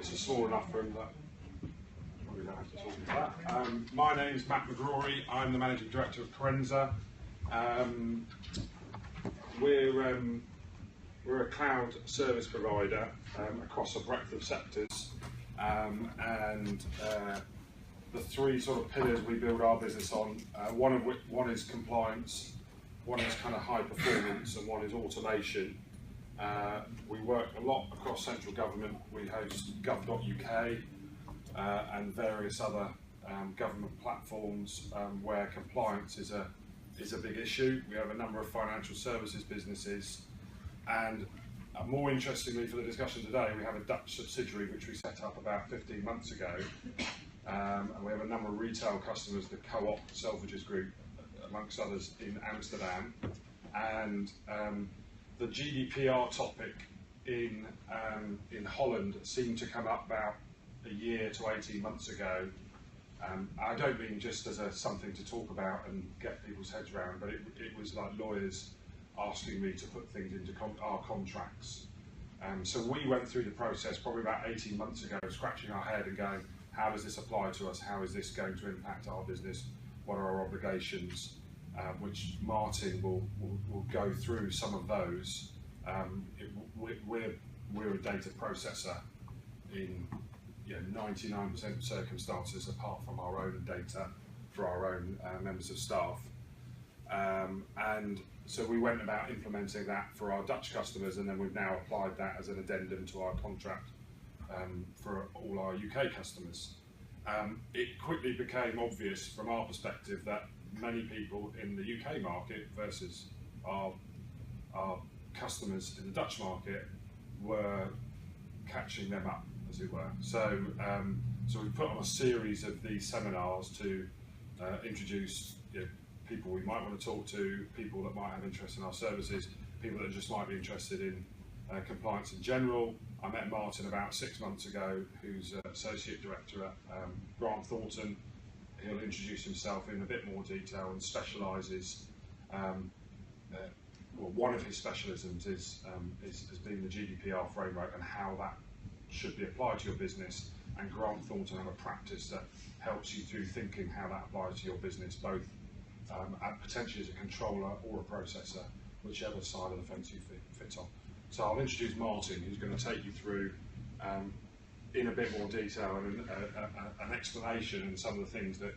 this is small enough room that we don't have to talk about that. My name is Matt McGrory. I'm the Managing Director of Carrenza. We're a cloud service provider across a breadth of sectors, and the three sort of pillars we build our business on, one is compliance, one is kind of high performance, and one is automation. We work a lot across central government. We host gov.uk and various other government platforms where compliance is a big issue. We have a number of financial services businesses, and more interestingly for the discussion today, we have a Dutch subsidiary which we set up about 15 months ago, and we have a number of retail customers, the Co-op Selfridges Group, amongst others, in Amsterdam. And the GDPR topic in Holland seemed to come up about a year to 18 months ago. I don't mean just as something to talk about and get people's heads around, but it was like lawyers asking me to put things into our contracts. So we went through the process probably about 18 months ago, scratching our head and going, how does this apply to us? How is this going to impact our business? What are our obligations? Which Martin will go through some of those. We're a data processor in 99% of circumstances, apart from our own data for our own members of staff. And so we went about implementing that for our Dutch customers, and then we've now applied that as an addendum to our contract for all our UK customers. It quickly became obvious from our perspective that many people in the UK market versus our customers in the Dutch market were catching them up, as it were. So we put on a series of these seminars to introduce people we might want to talk to, people that might have interest in our services, people that just might be interested in compliance in general. I met Martin about 6 months ago, who's Associate Director at Grant Thornton. He'll introduce himself in a bit more detail and specialises. Well, one of his specialisms has been the GDPR framework and how that should be applied to your business. And Grant Thornton have a practice that helps you through thinking how that applies to your business, both potentially as a controller or a processor, whichever side of the fence you fit on. So I'll introduce Martin, who's going to take you through in a bit more detail and an explanation and some of the things that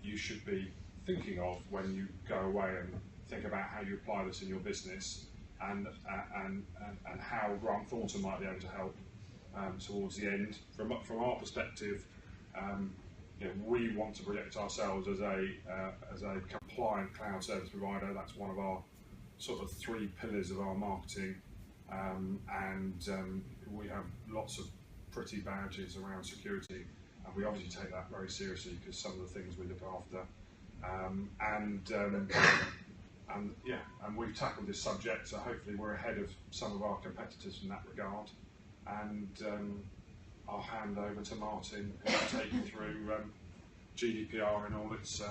you should be thinking of when you go away and think about how you apply this in your business, and how Grant Thornton might be able to help towards the end. From our perspective, we want to project ourselves as a compliant cloud service provider. That's one of our sort of 3 pillars of our marketing, and we have lots of pretty badges around security, and we obviously take that very seriously because some of the things we look after, and we've tackled this subject, so hopefully we're ahead of some of our competitors in that regard. And I'll hand over to Martin, who will take you through GDPR and all its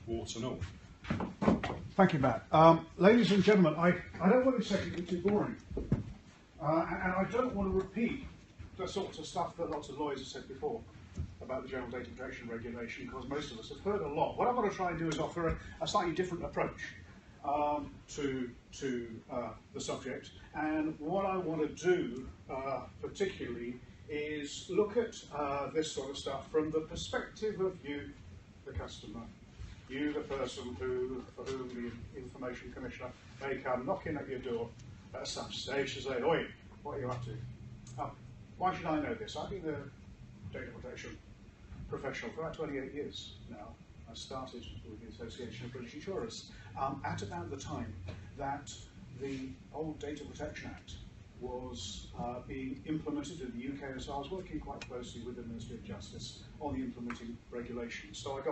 warts and all. Thank you, Matt. Ladies and gentlemen, I don't want to say it's too boring, and I don't want to repeat the sorts of stuff that lots of lawyers have said before about the General Data Protection Regulation, because most of us have heard a lot. What I want to try and do is offer a slightly different approach to the subject, and what I want to do particularly is look at this sort of stuff from the perspective of you, the customer, you, the person for whom the Information Commissioner may come knocking at your door at some stage to say, "Oi, what are you up to?" Why should I know this? I've been a data protection professional for about 28 years now. I started with the Association of British Insurers at about the time that the old Data Protection Act was being implemented in the UK, and so I was working quite closely with the Ministry of Justice on the implementing regulations. So I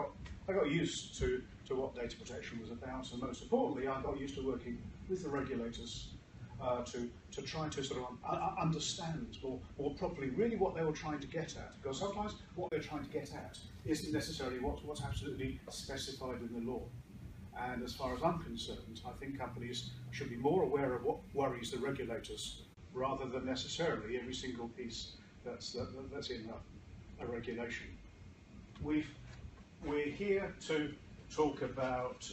got used to what data protection was about, and most importantly, I got used to working with the regulators to try to sort of understand more properly really what they were trying to get at, because sometimes what they're trying to get at isn't necessarily what's absolutely specified in the law. And as far as I'm concerned, I think companies should be more aware of what worries the regulators rather than necessarily every single piece that's in a regulation. We're here to talk about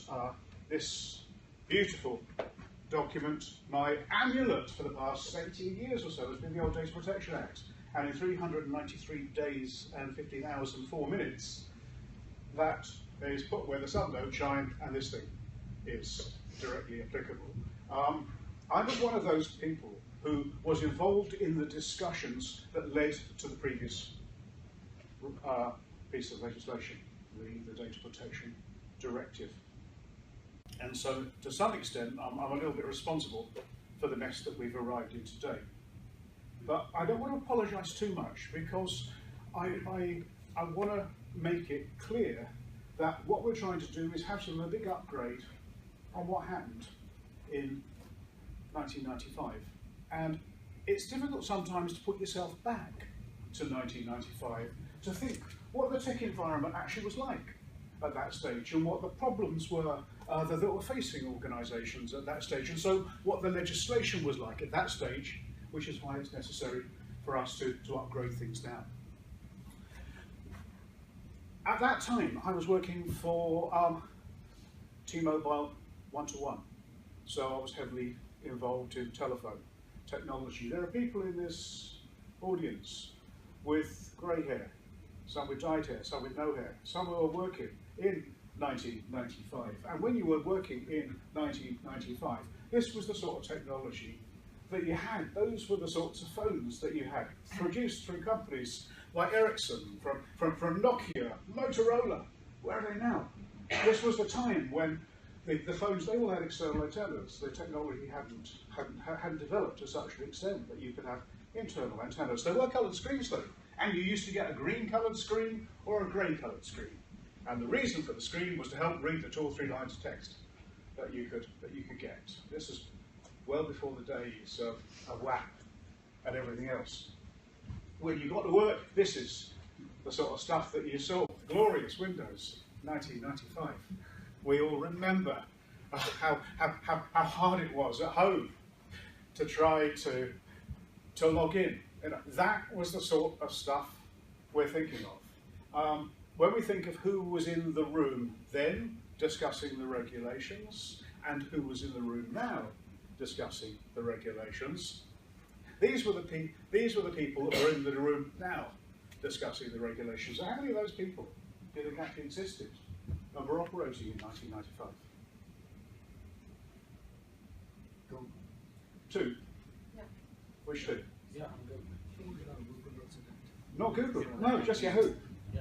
this beautiful document. My amulet for the past 18 years or so has been the old Data Protection Act, and in 393 days and 15 hours and 4 minutes, that is put where the sun don't shine, and this thing is directly applicable. I was one of those people who was involved in the discussions that led to the previous piece of legislation, the Data Protection Directive. And so, to some extent, I'm a little bit responsible for the mess that we've arrived in today. But I don't want to apologise too much, because I want to make it clear that what we're trying to do is have a big upgrade on what happened in 1995. And it's difficult sometimes to put yourself back to 1995 to think what the tech environment actually was like at that stage, and what the problems were that were facing organisations at that stage, and so what the legislation was like at that stage, which is why it's necessary for us to upgrade things now. At that time, I was working for T-Mobile one-to-one, so I was heavily involved in telephone technology. There are people in this audience with grey hair, some with dyed hair, some with no hair, some who were working in 1995. And when you were working in 1995, this was the sort of technology that you had. Those were the sorts of phones that you had, produced through companies like Ericsson, from Nokia, Motorola. Where are they now? This was the time when the phones, they all had external antennas. The technology hadn't developed to such an extent that you could have internal antennas. There were coloured screens though, and you used to get a green coloured screen or a grey coloured screen. And the reason for the screen was to help read the 2 or 3 lines of text that you could get. This is well before the days of WAP and everything else. When you got to work, this is the sort of stuff that you saw. Glorious Windows, 1995. We all remember how hard it was at home to try to log in. You know, that was the sort of stuff we're thinking of. When we think of who was in the room then discussing the regulations and who was in the room now discussing the regulations, these were the people that were in the room now discussing the regulations. So how many of those people did it actually existed and were operating in 1995? 2? Yeah. Which 2? Yeah, Not Google, no, just Yahoo.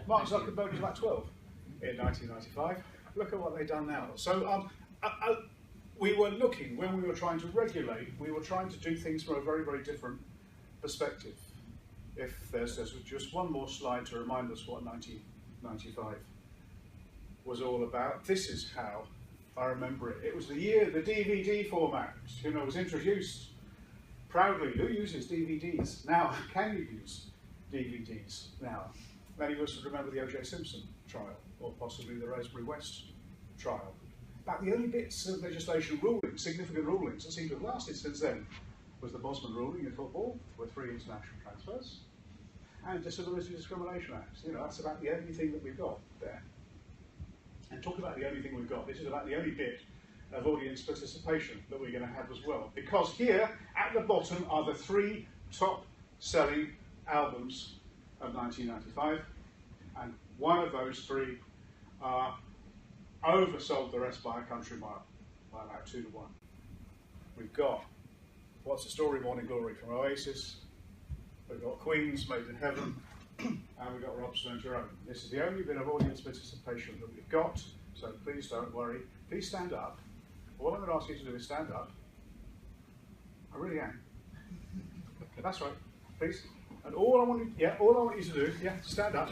Mark Zuckerberg was about 12 in 1995. Look at what they've done now. So we were looking, when we were trying to regulate, we were trying to do things from a very, very different perspective. If there's just one more slide to remind us what 1995 was all about, this is how I remember it. It was the year the DVD format, was introduced proudly. Who uses DVDs now? Can you use DVDs now? Many of us would remember the O.J. Simpson trial, or possibly the Raspberry West trial. About the only bits of legislation rulings, significant rulings, that seem to have lasted since then, was the Bosman ruling in football, with 3 international transfers, and Disability Discrimination Act. That's about the only thing that we've got there. And talk about the only thing we've got. This is about the only bit of audience participation that we're going to have as well. Because here, at the bottom, are the 3 top-selling albums of 1995, and one of those 3 oversold the rest by a country mile, by about 2 to 1. We've got What's the Story, Morning Glory from Oasis, we've got Queen's Made in Heaven, and we've got Robson and Jerome. This is the only bit of audience participation that we've got, so please don't worry. Please stand up. All I'm going to ask you to do is stand up. I really am. That's right, please. And all I want you to do, stand up.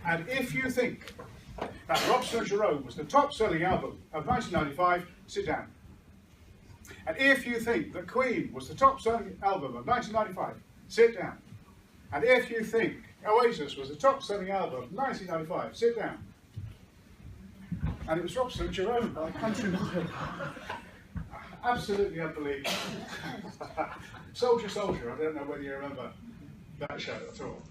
And if you think that Robson and Jerome was the top-selling album of 1995, sit down. And if you think that Queen was the top-selling album of 1995, sit down. And if you think Oasis was the top-selling album of 1995, sit down. And it was Robson and Jerome by country mile. Absolutely unbelievable. Soldier, Soldier, I don't know whether you remember that show at all.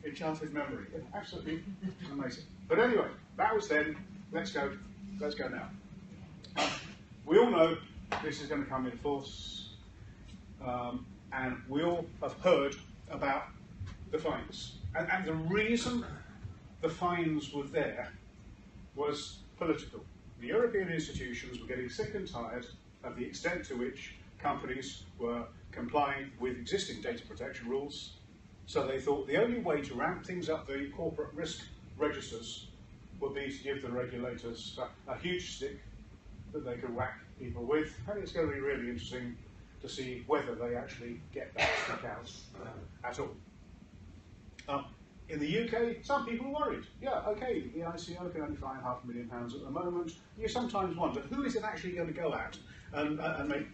Enchanted memory, absolutely amazing. But anyway, that was then. Let's go now. We all know this is going to come in force, and we all have heard about the fines. And the reason the fines were there was political. The European institutions were getting sick and tired of the extent to which companies were complying with existing data protection rules. So they thought the only way to ramp things up the corporate risk registers would be to give the regulators a huge stick that they could whack people with. And it's going to be really interesting to see whether they actually get that stick out at all. In the UK, some people are worried. Yeah, okay, the ICO can only fine £500,000 at the moment. You sometimes wonder, who is it actually going to go at and make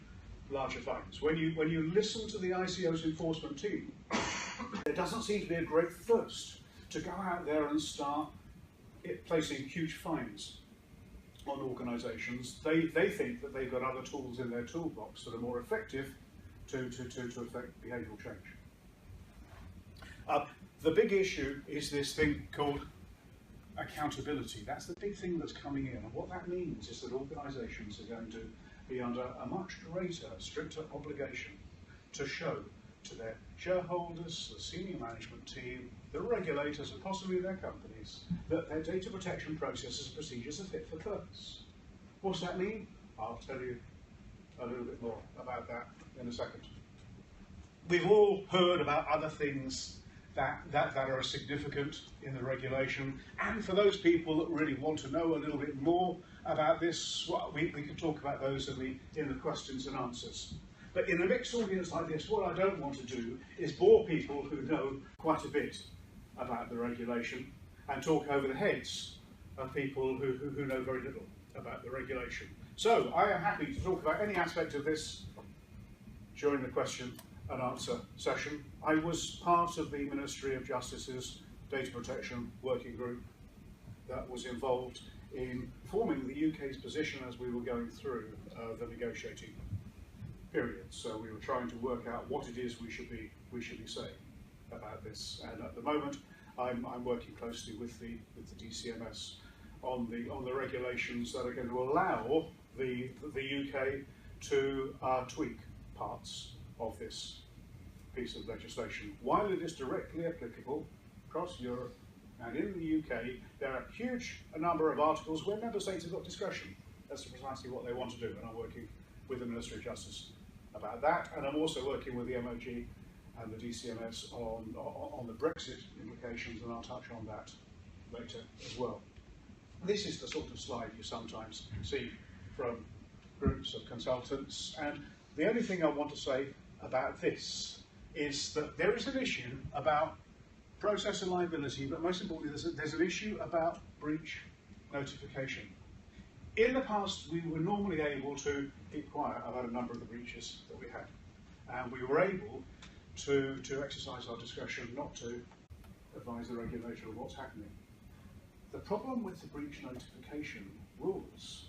larger fines? When you listen to the ICO's enforcement team, there doesn't seem to be a great thirst to go out there and start placing huge fines on organisations. They think that they've got other tools in their toolbox that are more effective to affect behavioural change. The big issue is this thing called accountability. That's the big thing that's coming in. And what that means is that organisations are going to be under a much greater, stricter obligation to show to their shareholders, the senior management team, the regulators, and possibly their companies, that their data protection processes and procedures are fit for purpose. What's that mean? I'll tell you a little bit more about that in a second. We've all heard about other things that are significant in the regulation, and for those people that really want to know a little bit more about this, well, we can talk about those in the questions and answers. But in a mixed audience like this, what I don't want to do is bore people who know quite a bit about the regulation and talk over the heads of people who know very little about the regulation. So I am happy to talk about any aspect of this during the question and answer session. I was part of the Ministry of Justice's Data Protection Working Group that was involved in forming the UK's position as we were going through the negotiating period. So we were trying to work out what it is we should be saying about this. And at the moment, I'm working closely with the DCMS on the regulations that are going to allow the UK to tweak parts of this piece of legislation. While it is directly applicable across Europe and in the UK, there are a huge number of articles where member states have got discretion. That's precisely what they want to do, and I'm working with the Ministry of Justice about that, and I'm also working with the MOG and the DCMS on the Brexit implications, and I'll touch on that later as well. This is the sort of slide you sometimes see from groups of consultants, and the only thing I want to say about this is that there is an issue about processor liability, but most importantly there's an issue about breach notification. In the past, we were normally able to inquire about a number of the breaches that we had, and we were able to exercise our discretion not to advise the regulator of what's happening. The problem with the breach notification rules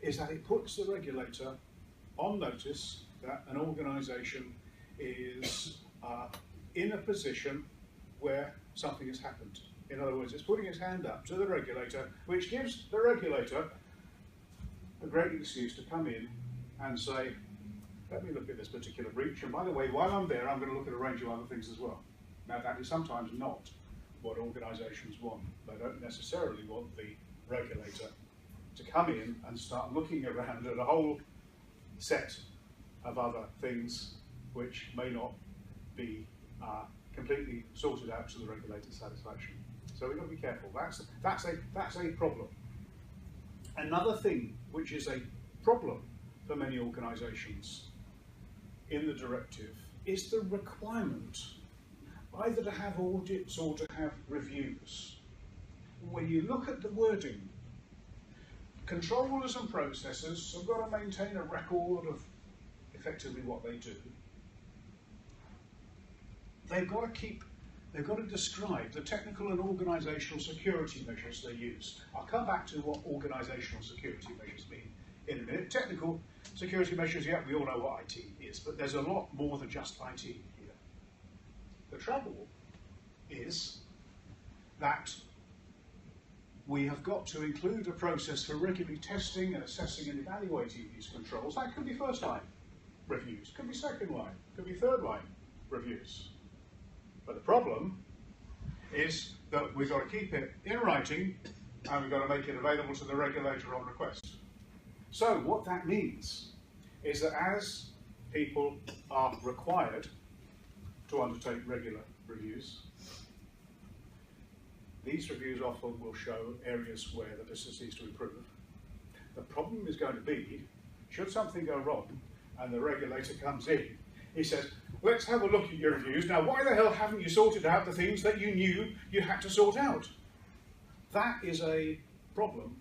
is that it puts the regulator on notice that an organisation is in a position where something has happened. In other words, it's putting its hand up to the regulator, which gives the regulator a great excuse to come in and say, let me look at this particular breach, and by the way, while I'm there, I'm going to look at a range of other things as well. Now, that is sometimes not what organisations want. They don't necessarily want the regulator to come in and start looking around at a whole set of other things which may not be completely sorted out to the regulator's satisfaction. So we've got to be careful. That's a problem. Another thing which is a problem for many organisations in the directive is the requirement either to have audits or to have reviews. When you look at the wording, controllers and processors have got to maintain a record of effectively what they do. They've got to describe the technical and organisational security measures they use. I'll come back to what organisational security measures mean in a minute. Technical security measures, yeah, we all know what IT is, but there's a lot more than just IT here. The trouble is that we have got to include a process for regularly testing and assessing and evaluating these controls. That could be first line reviews, could be second line, could be third line reviews. But the problem is that we've got to keep it in writing and we've got to make it available to the regulator on request. So what that means is that as people are required to undertake regular reviews, these reviews often will show areas where the business needs to improve. The problem is going to be, should something go wrong and the regulator comes in, he says, let's have a look at your reviews. Now, why the hell haven't you sorted out the things that you knew you had to sort out? That is a problem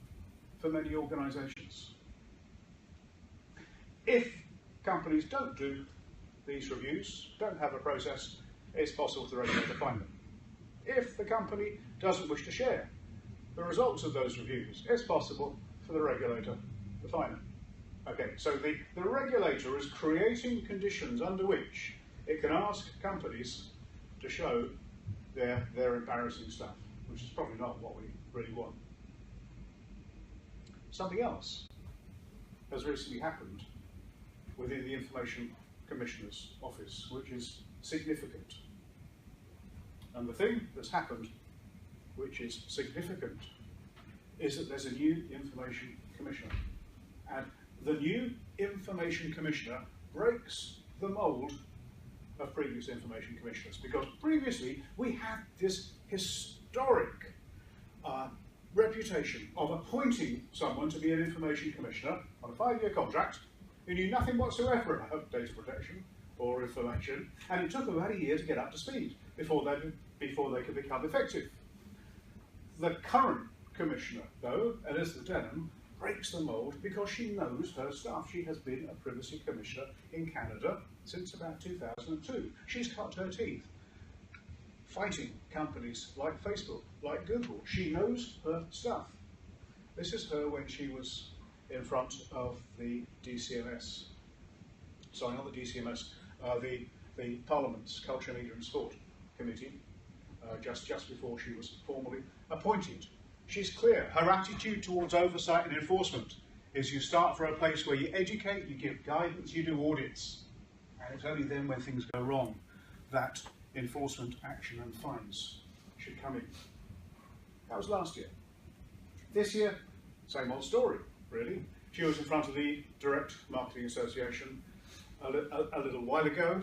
for many organisations. If companies don't do these reviews, don't have a process, it's possible for the regulator to find them. If the company doesn't wish to share the results of those reviews, it's possible for the regulator to find them. Okay, so the regulator is creating conditions under which it can ask companies to show their embarrassing stuff, which is probably not what we really want. Something else has recently happened within the Information Commissioner's Office, which is significant. And the thing that's happened, which is significant, is that there's a new Information Commissioner. And the new Information Commissioner breaks the mould of previous Information Commissioners, because previously we had this historic reputation of appointing someone to be an Information Commissioner on a 5-year contract who knew nothing whatsoever about data protection or information, and it took about a year to get up to speed before they could become effective. The current Commissioner, though, Elizabeth Denham, breaks the mould because she knows her stuff. She has been a Privacy Commissioner in Canada since about 2002. She's cut her teeth fighting companies like Facebook, like Google. She knows her stuff. This is her when she was in front of the DCMS. Sorry, not the DCMS, the Parliament's Culture, Media and Sport Committee, just before she was formally appointed. She's clear. Her attitude towards oversight and enforcement is you start from a place where you educate, you give guidance, you do audits. And it's only then when things go wrong that enforcement action and fines should come in. That was last year. This year, same old story, really. She was in front of the Direct Marketing Association a little while ago.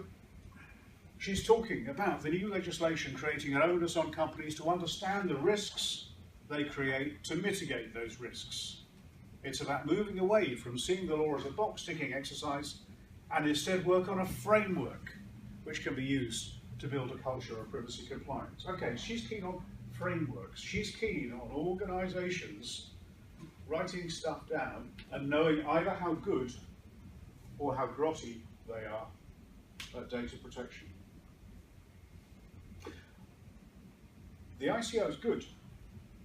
She's talking about the new legislation creating an onus on companies to understand the risks they create to mitigate those risks. It's about moving away from seeing the law as a box-ticking exercise and instead work on a framework which can be used to build a culture of privacy compliance. Okay, she's keen on frameworks. She's keen on organisations writing stuff down and knowing either how good or how grotty they are at data protection. The ICO is good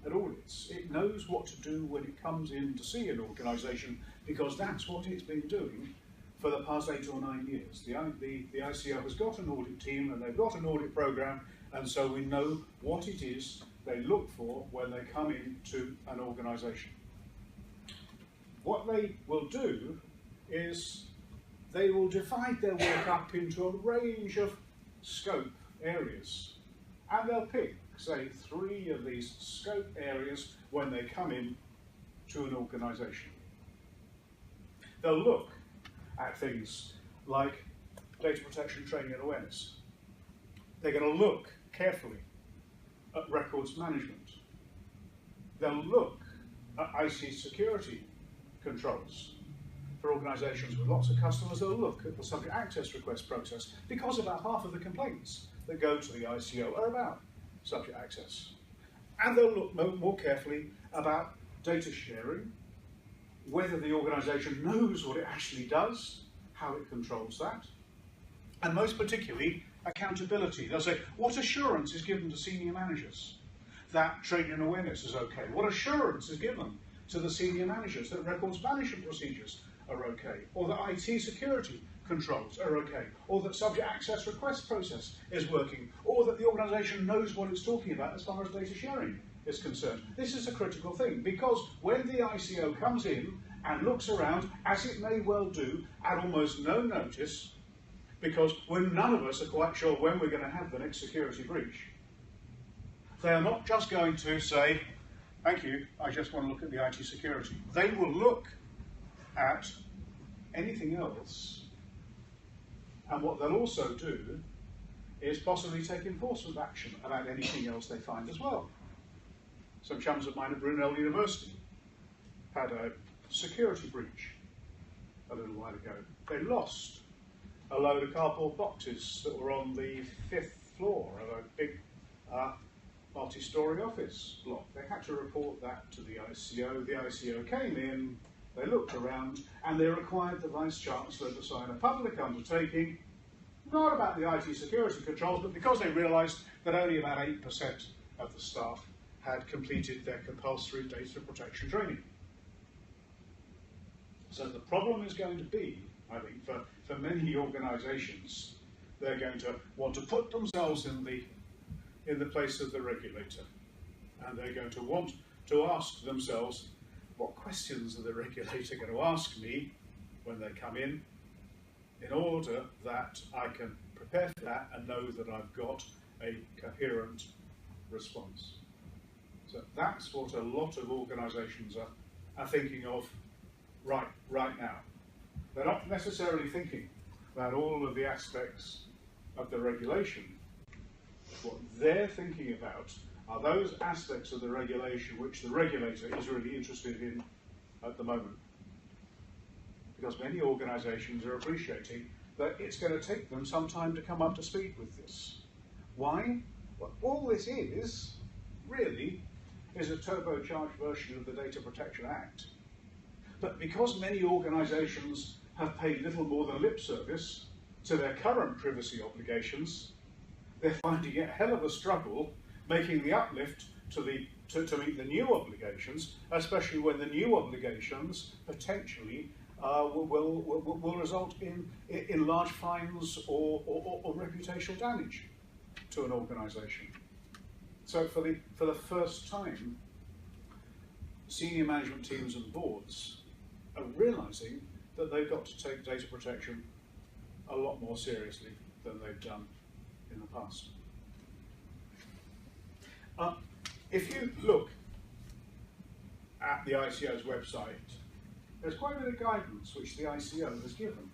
at audits. It knows what to do when it comes in to see an organisation because that's what it's been doing for the past 8 or 9 years. The ICO has got an audit team and they've got an audit programme, and so we know what it is they look for when they come into an organisation. What they will do is they will divide their work up into a range of scope areas, and they'll pick, say, 3 of these scope areas when they come in to an organisation. They'll look at things like data protection training and awareness. They're going to look carefully at records management. They'll look at IT security controls. For organisations with lots of customers, they'll look at the subject access request process because about half of the complaints that go to the ICO are about subject access. And they'll look more carefully about data sharing, whether the organisation knows what it actually does, how it controls that, and most particularly, accountability. They'll say, what assurance is given to senior managers that training and awareness is okay? What assurance is given to the senior managers that records management procedures are okay? Or that IT security controls are okay, or that subject access request process is working, or that the organisation knows what it's talking about as far as data sharing is concerned. This is a critical thing, because when the ICO comes in and looks around, as it may well do, at almost no notice, because when none of us are quite sure when we're going to have the next security breach, they are not just going to say, thank you, I just want to look at the IT security. They will look at anything else, and what they'll also do is possibly take enforcement action about anything else they find as well. Some chums of mine at Brunel University had a security breach a little while ago. They lost a load of cardboard boxes that were on the 5th floor of a big multi-storey office block. They had to report that to the ICO. The ICO came in, they looked around, and they required the Vice-Chancellor to sign a public undertaking, not about the IT security controls, but because they realised that only about 8% of the staff had completed their compulsory data protection training. So the problem is going to be, I think, for many organisations, they're going to want to put themselves in the place of the regulator, and they're going to want to ask themselves, what questions are the regulator going to ask me when they come in order that I can prepare for that and know that I've got a coherent response. So that's what a lot of organisations are thinking of right now. They're not necessarily thinking about all of the aspects of the regulation. What they're thinking about are those aspects of the regulation which the regulator is really interested in at the moment. Because many organisations are appreciating that it's going to take them some time to come up to speed with this. Why? Well, all this is, really, is a turbocharged version of the Data Protection Act. But because many organisations have paid little more than lip service to their current privacy obligations, they're finding it a hell of a struggle making the uplift to meet the new obligations, especially when the new obligations potentially will result in large fines or reputational damage to an organisation. So for the first time, senior management teams and boards are realising that they've got to take data protection a lot more seriously than they've done in the past. If you look at the ICO's website, there's quite a bit of guidance which the ICO has given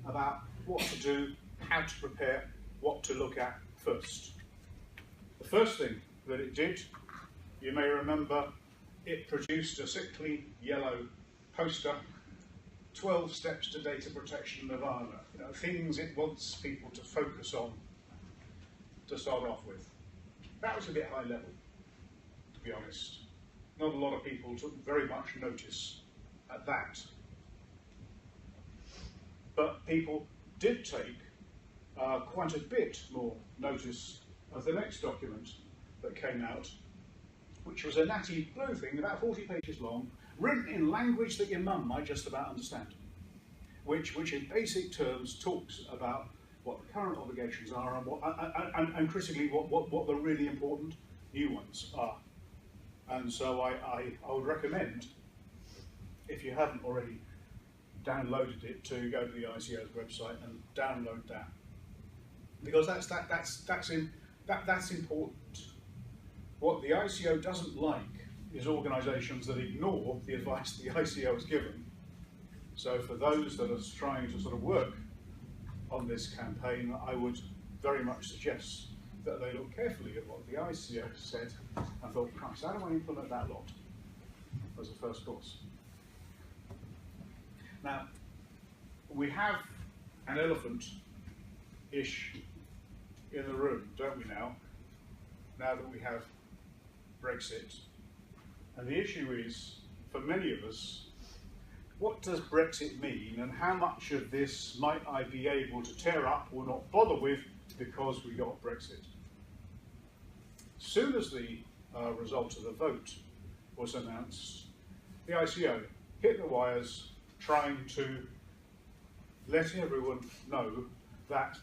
about what to do, how to prepare, what to look at first. The first thing that it did, you may remember, it produced a sickly yellow poster, 12 steps to data protection nirvana, things it wants people to focus on to start off with. That was a bit high level, to be honest. Not a lot of people took very much notice at that. But people did take quite a bit more notice of the next document that came out, which was a natty blue thing, about 40 pages long, written in language that your mum might just about understand, which in basic terms talks about what the current obligations are and critically what the really important new ones are. And so I would recommend, if you haven't already downloaded it, to go to the ICO's website and download that, because that's important. What the ICO doesn't like is organisations that ignore the advice the ICO has given. So for those that are trying to sort of work on this campaign, I would very much suggest that they look carefully at what the ICO said and thought, Christ, how do I implement that lot as a first course? Now, we have an elephant-ish in the room, don't we now that we have Brexit. And the issue is, for many of us, what does Brexit mean, and how much of this might I be able to tear up or not bother with because we got Brexit? As soon as the result of the vote was announced, the ICO hit the wires trying to letting everyone know that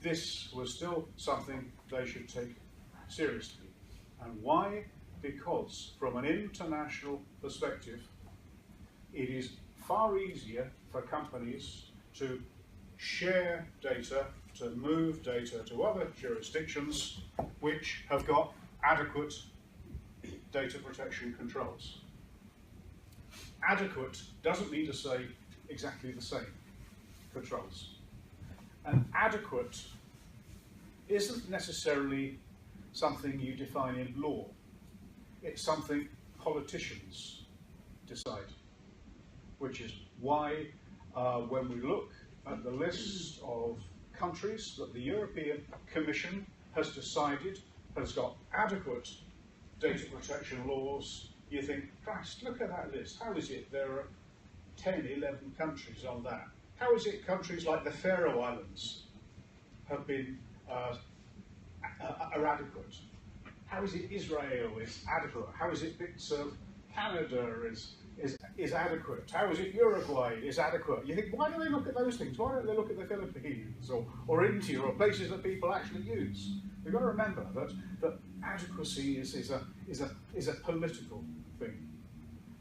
this was still something they should take seriously. And why? Because from an international perspective, it is far easier for companies to share data, to move data to other jurisdictions which have got adequate data protection controls. Adequate doesn't mean to say exactly the same controls. And adequate isn't necessarily something you define in law. It's something politicians decide, which is why when we look at the list of countries that the European Commission has decided has got adequate data protection laws, you think, Christ, look at that list. How is it there are 10, 11 countries on that? How is it countries like the Faroe Islands have been are adequate? How is it Israel is adequate? How is it bits of Canada is adequate? How is it Uruguay is adequate? You think, why do they look at those things? Why don't they look at the Philippines or India or places that people actually use? We've got to remember that adequacy is a political thing.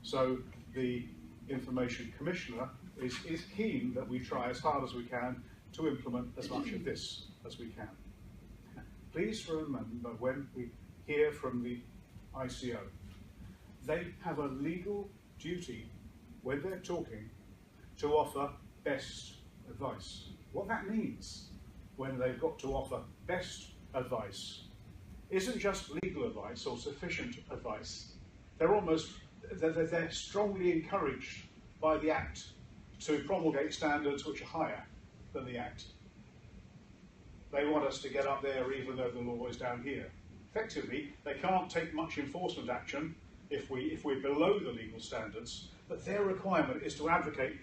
So the Information Commissioner is keen that we try as hard as we can to implement as much of this as we can. Please remember when we hear from the ICO, they have a legal duty when they're talking to offer best advice. What that means when they've got to offer best advice isn't just legal advice or sufficient advice. They're strongly encouraged by the Act to promulgate standards which are higher than the Act. They want us to get up there even though the law is down here. Effectively, they can't take much enforcement action if we're below the legal standards, but their requirement is to advocate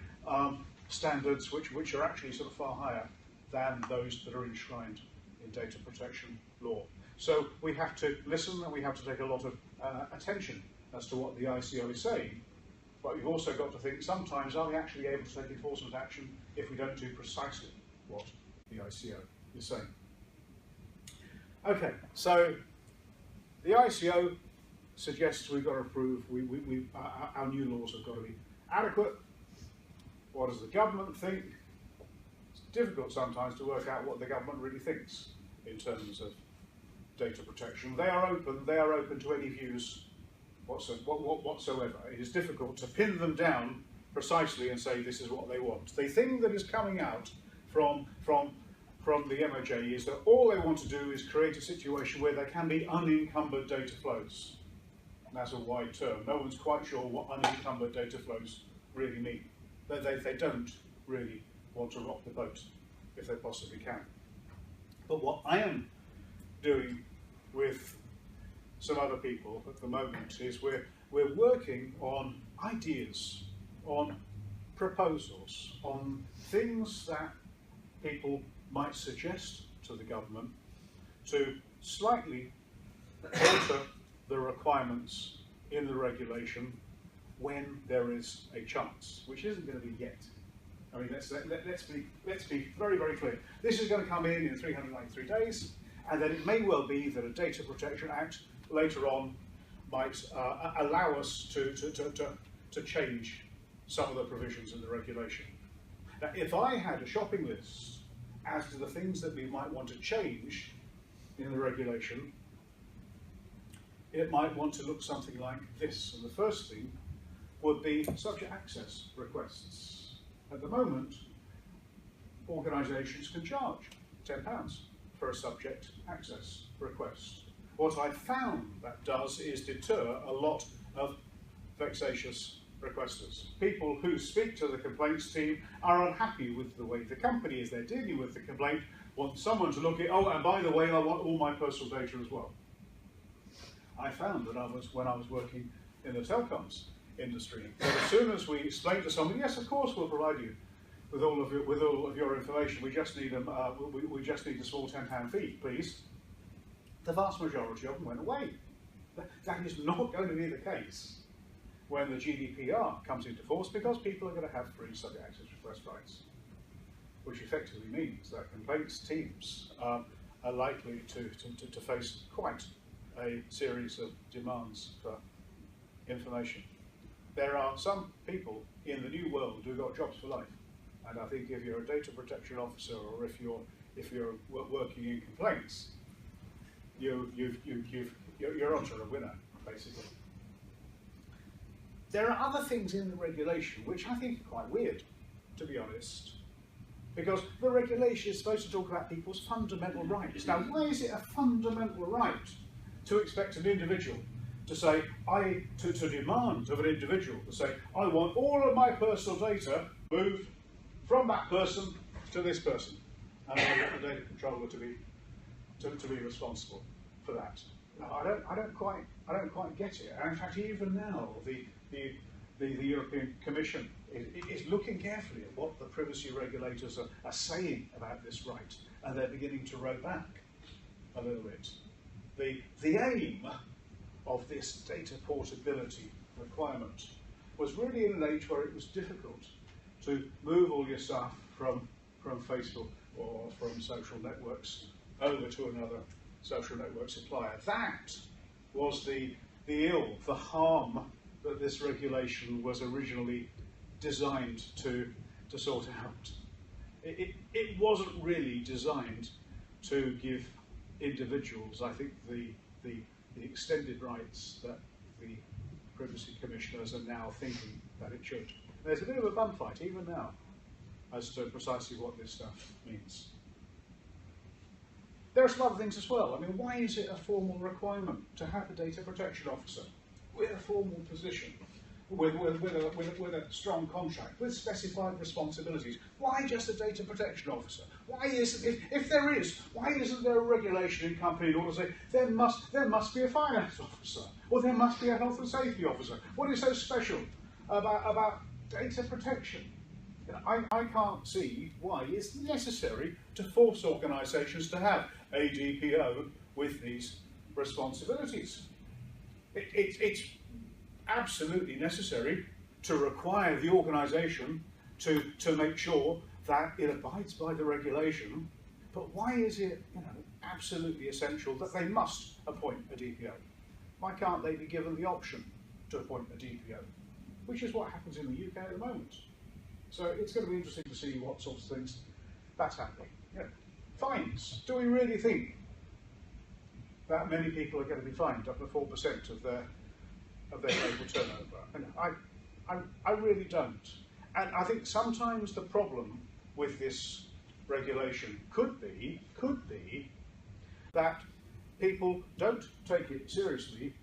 standards which are actually sort of far higher than those that are enshrined in data protection law. So we have to listen and we have to take a lot of attention as to what the ICO is saying, but we've also got to think sometimes, are we actually able to take enforcement action if we don't do precisely what the ICO is saying? Okay, so the ICO suggests we've got to prove our new laws have got to be adequate. What does the government think? It's difficult sometimes to work out what the government really thinks in terms of data protection. They are open to any views whatsoever. It is difficult to pin them down precisely and say this is what they want. The thing that is coming out from the MOJ is that all they want to do is create a situation where there can be unencumbered data flows. And that's a wide term. No one's quite sure what unencumbered data flows really mean. They don't really want to rock the boat if they possibly can. But what I am doing with some other people at the moment is we're working on ideas, on proposals, on things that people might suggest to the government to slightly alter the requirements in the regulation when there is a chance, which isn't going to be yet. I mean, let's be very, very clear. This is going to come in 393 days, and then it may well be that a Data Protection Act later on might allow us to change some of the provisions in the regulation. Now, if I had a shopping list as to the things that we might want to change in the regulation, it might want to look something like this. And the first thing would be subject access requests. At the moment, organisations can charge £10 for a subject access request. What I found that does is deter a lot of vexatious requesters. People who speak to the complaints team are unhappy with the way the company is they're dealing with the complaint, want someone to look at, oh, and by the way, I want all my personal data as well. I found that when I was working in the telecoms industry, that as soon as we explained to somebody, yes, of course, we'll provide you with all of your information. We just need we just need a small £10 fee, please. The vast majority of them went away. That is not going to be the case when the GDPR comes into force, because people are going to have free subject access request rights. which effectively means that complaints teams are likely to face quite a series of demands for information. There are some people in the new world who've got jobs for life, and I think if you're a data protection officer or if you're working in complaints, you're onto a winner, basically. There are other things in the regulation which I think are quite weird, to be honest, because the regulation is supposed to talk about people's fundamental rights. Now, why is it a fundamental right to expect an individual to say, to demand of an individual to say, I want all of my personal data moved from that person to this person, and I want the data controller to be responsible for that? No, I don't quite get it. And in fact, even now, the European Commission is looking carefully at what the privacy regulators are saying about this right, and they're beginning to row back a little bit. The aim of this data portability requirement was really in an age where it was difficult to move all your stuff from Facebook or from social networks over to another social network supplier. That was the harm that this regulation was originally designed to sort out. It wasn't really designed to give individuals, I think, the extended rights that the privacy commissioners are now thinking that it should. There's a bit of a bum fight even now as to precisely what this stuff means. There are some other things as well. I mean, why is it a formal requirement to have a data protection officer with a formal position, with a strong contract, with specified responsibilities? Why just a data protection officer? Why isn't, if there is, why isn't there a regulation in company law to say there must be a finance officer, or there must be a health and safety officer? What is so special about data protection? I can't see why it's necessary to force organisations to have a DPO with these responsibilities. It's absolutely necessary to require the organisation to make sure that it abides by the regulation, but why is it absolutely essential that they must appoint a DPO? Why can't they be given the option to appoint a DPO? Which is what happens in the UK at the moment. So it's going to be interesting to see what sorts of things that's happening. Fines. Do we really think that many people are going to be fined up to 4% of their total turnover? And I really don't. And I think sometimes the problem with this regulation could be that people don't take it seriously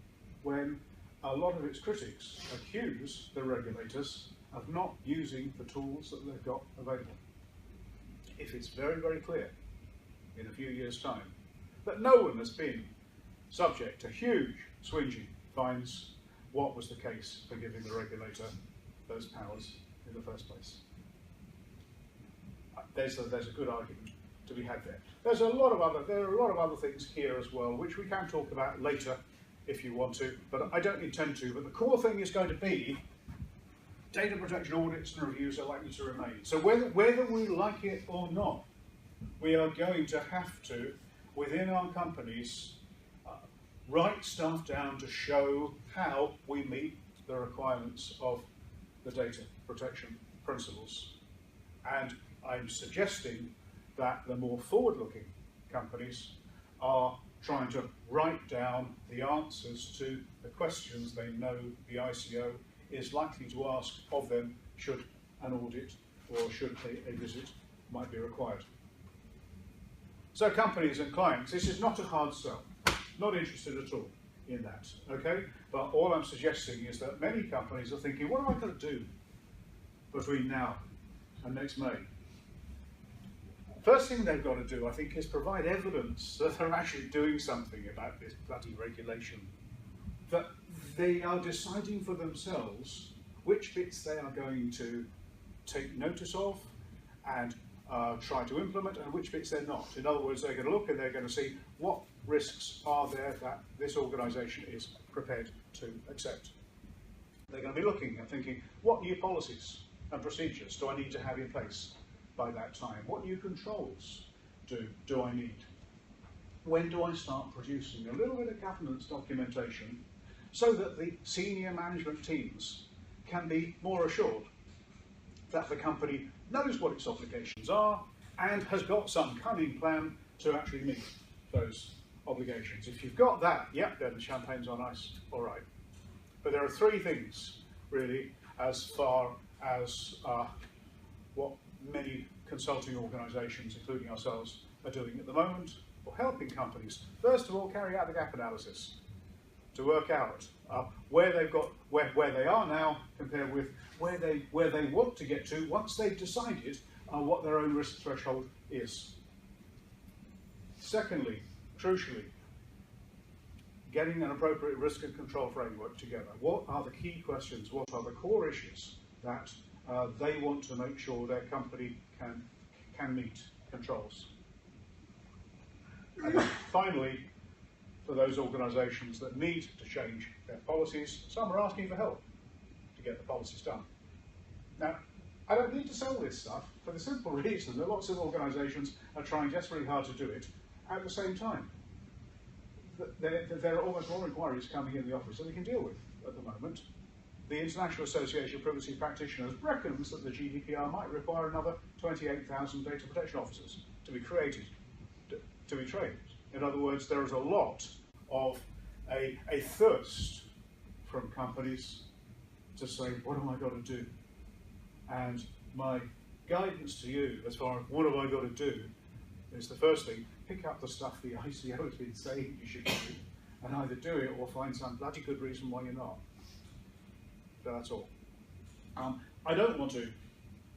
when a lot of its critics accuse the regulators of not using the tools that they've got available. If it's very, very clear in a few years' time that no one has been subject to huge swinging fines, what was the case for giving the regulator those powers in the first place? There's a good argument to be had there. There are a lot of other things here as well, which we can talk about later if you want to, but I don't intend to. But the core thing is going to be data protection audits and reviews are likely to remain. So whether we like it or not, we are going to have to, within our companies, write stuff down to show how we meet the requirements of the data protection principles. And I'm suggesting that the more forward-looking companies are trying to write down the answers to the questions they know the ICO is likely to ask of them should an audit or should a visit might be required. So companies and clients, this is not a hard sell, not interested at all in that, okay? But all I'm suggesting is that many companies are thinking, what am I going to do between now and next May? First thing they've got to do, I think, is provide evidence that they're actually doing something about this bloody regulation. That they are deciding for themselves which bits they are going to take notice of and try to implement and which bits they're not. In other words, they're going to look and they're going to see what risks are there that this organisation is prepared to accept. They're going to be looking and thinking, what new policies and procedures do I need to have in place by that time? What new controls do I need? When do I start producing a little bit of governance documentation so that the senior management teams can be more assured that the company knows what its obligations are and has got some cunning plan to actually meet those obligations? If you've got that, yep, then the champagne's on ice, all right. But there are three things, really, as far as what many consulting organisations, including ourselves, are doing at the moment, or helping companies. First of all, carry out the gap analysis to work out where they are now compared with where they want to get to once they've decided what their own risk threshold is. Secondly, crucially, getting an appropriate risk and control framework together. What are the key questions? What are the core issues that they want to make sure their company can meet controls? And then finally, for those organisations that need to change their policies, some are asking for help to get the policies done. Now, I don't need to sell this stuff for the simple reason that lots of organisations are trying desperately hard to do it at the same time. There are almost more inquiries coming in the office than we can deal with at the moment. The International Association of Privacy Practitioners reckons that the GDPR might require another 28,000 data protection officers to be created, to be trained. In other words, there is a lot of a thirst from companies to say, what have I got to do? And my guidance to you as far as what have I got to do is the first thing, pick up the stuff the ICO has been saying you should do and either do it or find some bloody good reason why you're not. But that's all. I don't want to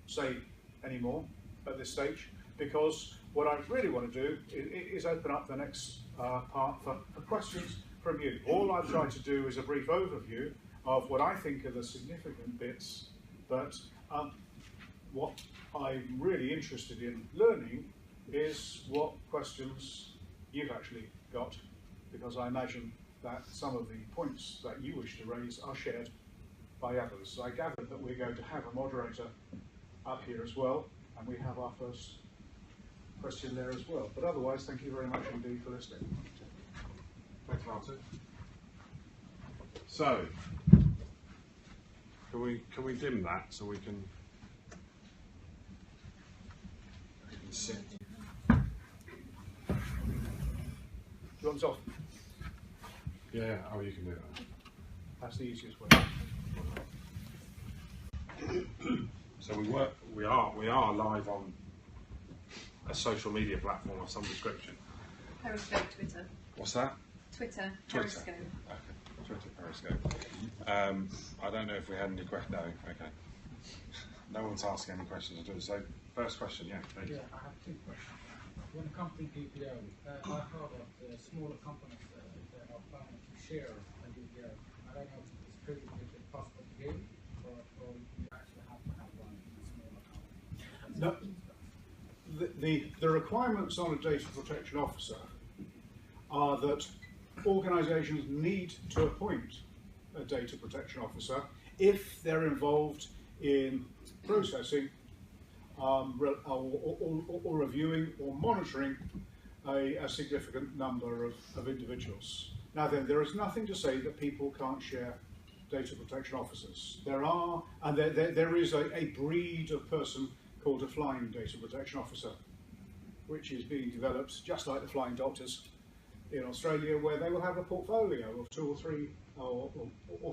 say any more at this stage because what I really want to do is open up the next part for questions from you. All I've tried to do is a brief overview of what I think are the significant bits, but what I'm really interested in learning is what questions you've actually got, because I imagine that some of the points that you wish to raise are shared by others. So I gather that we're going to have a moderator up here as well, and we have our first question there as well. But otherwise, thank you very much indeed for listening. Thanks, Martin. So, can we dim that so we can see? Do you want this off? Yeah. Oh, you can do that. That's the easiest way. So we are live on a social media platform of some description. Periscope, Twitter. What's that? Twitter. Twitter. Periscope. Okay. Twitter, Periscope. I don't know if we had any questions. No, okay. No one's asking any questions at all. So, first question, yeah. Please. Yeah, I have two questions. When it comes to DPO, I heard that smaller companies are planning to share a DPO. I don't know if it's previously possible to do, or you actually have to have one in a smaller company. The requirements on a data protection officer are that organisations need to appoint a data protection officer if they're involved in processing or reviewing or monitoring a significant number of individuals. Now then, there is nothing to say that people can't share data protection officers. There are, and there is a breed of person called a flying data protection officer, which is being developed just like the flying doctors in Australia, where they will have a portfolio of 2 or 3 or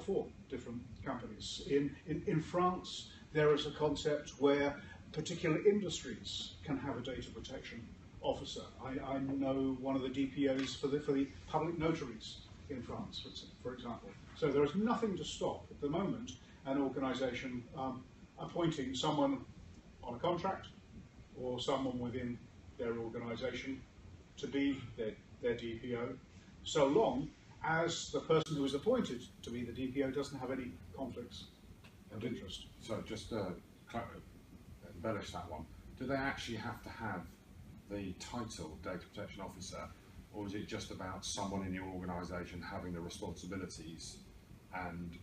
4 different companies. In France, there is a concept where particular industries can have a data protection officer. I know one of the DPOs for the public notaries in France, for example. So there is nothing to stop at the moment an organisation appointing someone on a contract or someone within their organisation to be their DPO, so long as the person who is appointed to be the DPO doesn't have any conflicts of interest. So just to embellish that one, do they actually have to have the title Data Protection Officer, or is it just about someone in your organisation having the responsibilities, and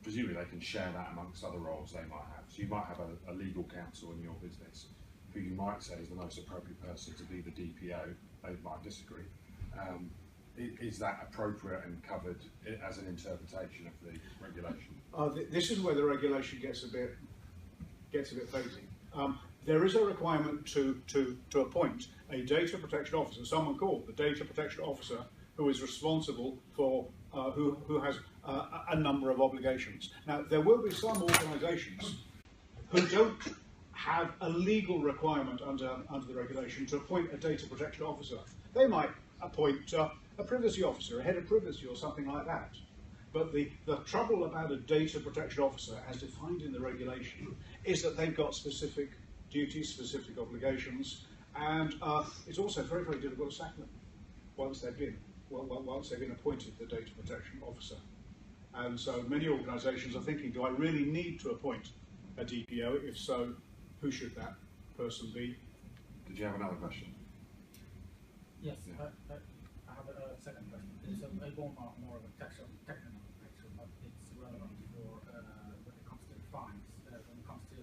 presumably they can share that amongst other roles they might have? So you might have a legal counsel in your business who you might say is the most appropriate person to be the DPO, they might disagree. Is that appropriate and covered as an interpretation of the regulation? This is where the regulation gets a bit fuzzy. There is a requirement to appoint a data protection officer, someone called the data protection officer, who is responsible for who has a number of obligations. Now, there will be some organisations who don't have a legal requirement under the regulation to appoint a data protection officer. They might appoint a privacy officer, a head of privacy or something like that. But the trouble about a data protection officer, as defined in the regulation, is that they've got specific duties, specific obligations, and it's also very, very difficult to sack them once they've been appointed the data protection officer. And so many organisations are thinking, do I really need to appoint a DPO? If so, who should that person be? Did you have another question? Yes, Yeah. I have a second question. It's a more of a technical actually, but it's relevant for when it comes to fines, when it comes to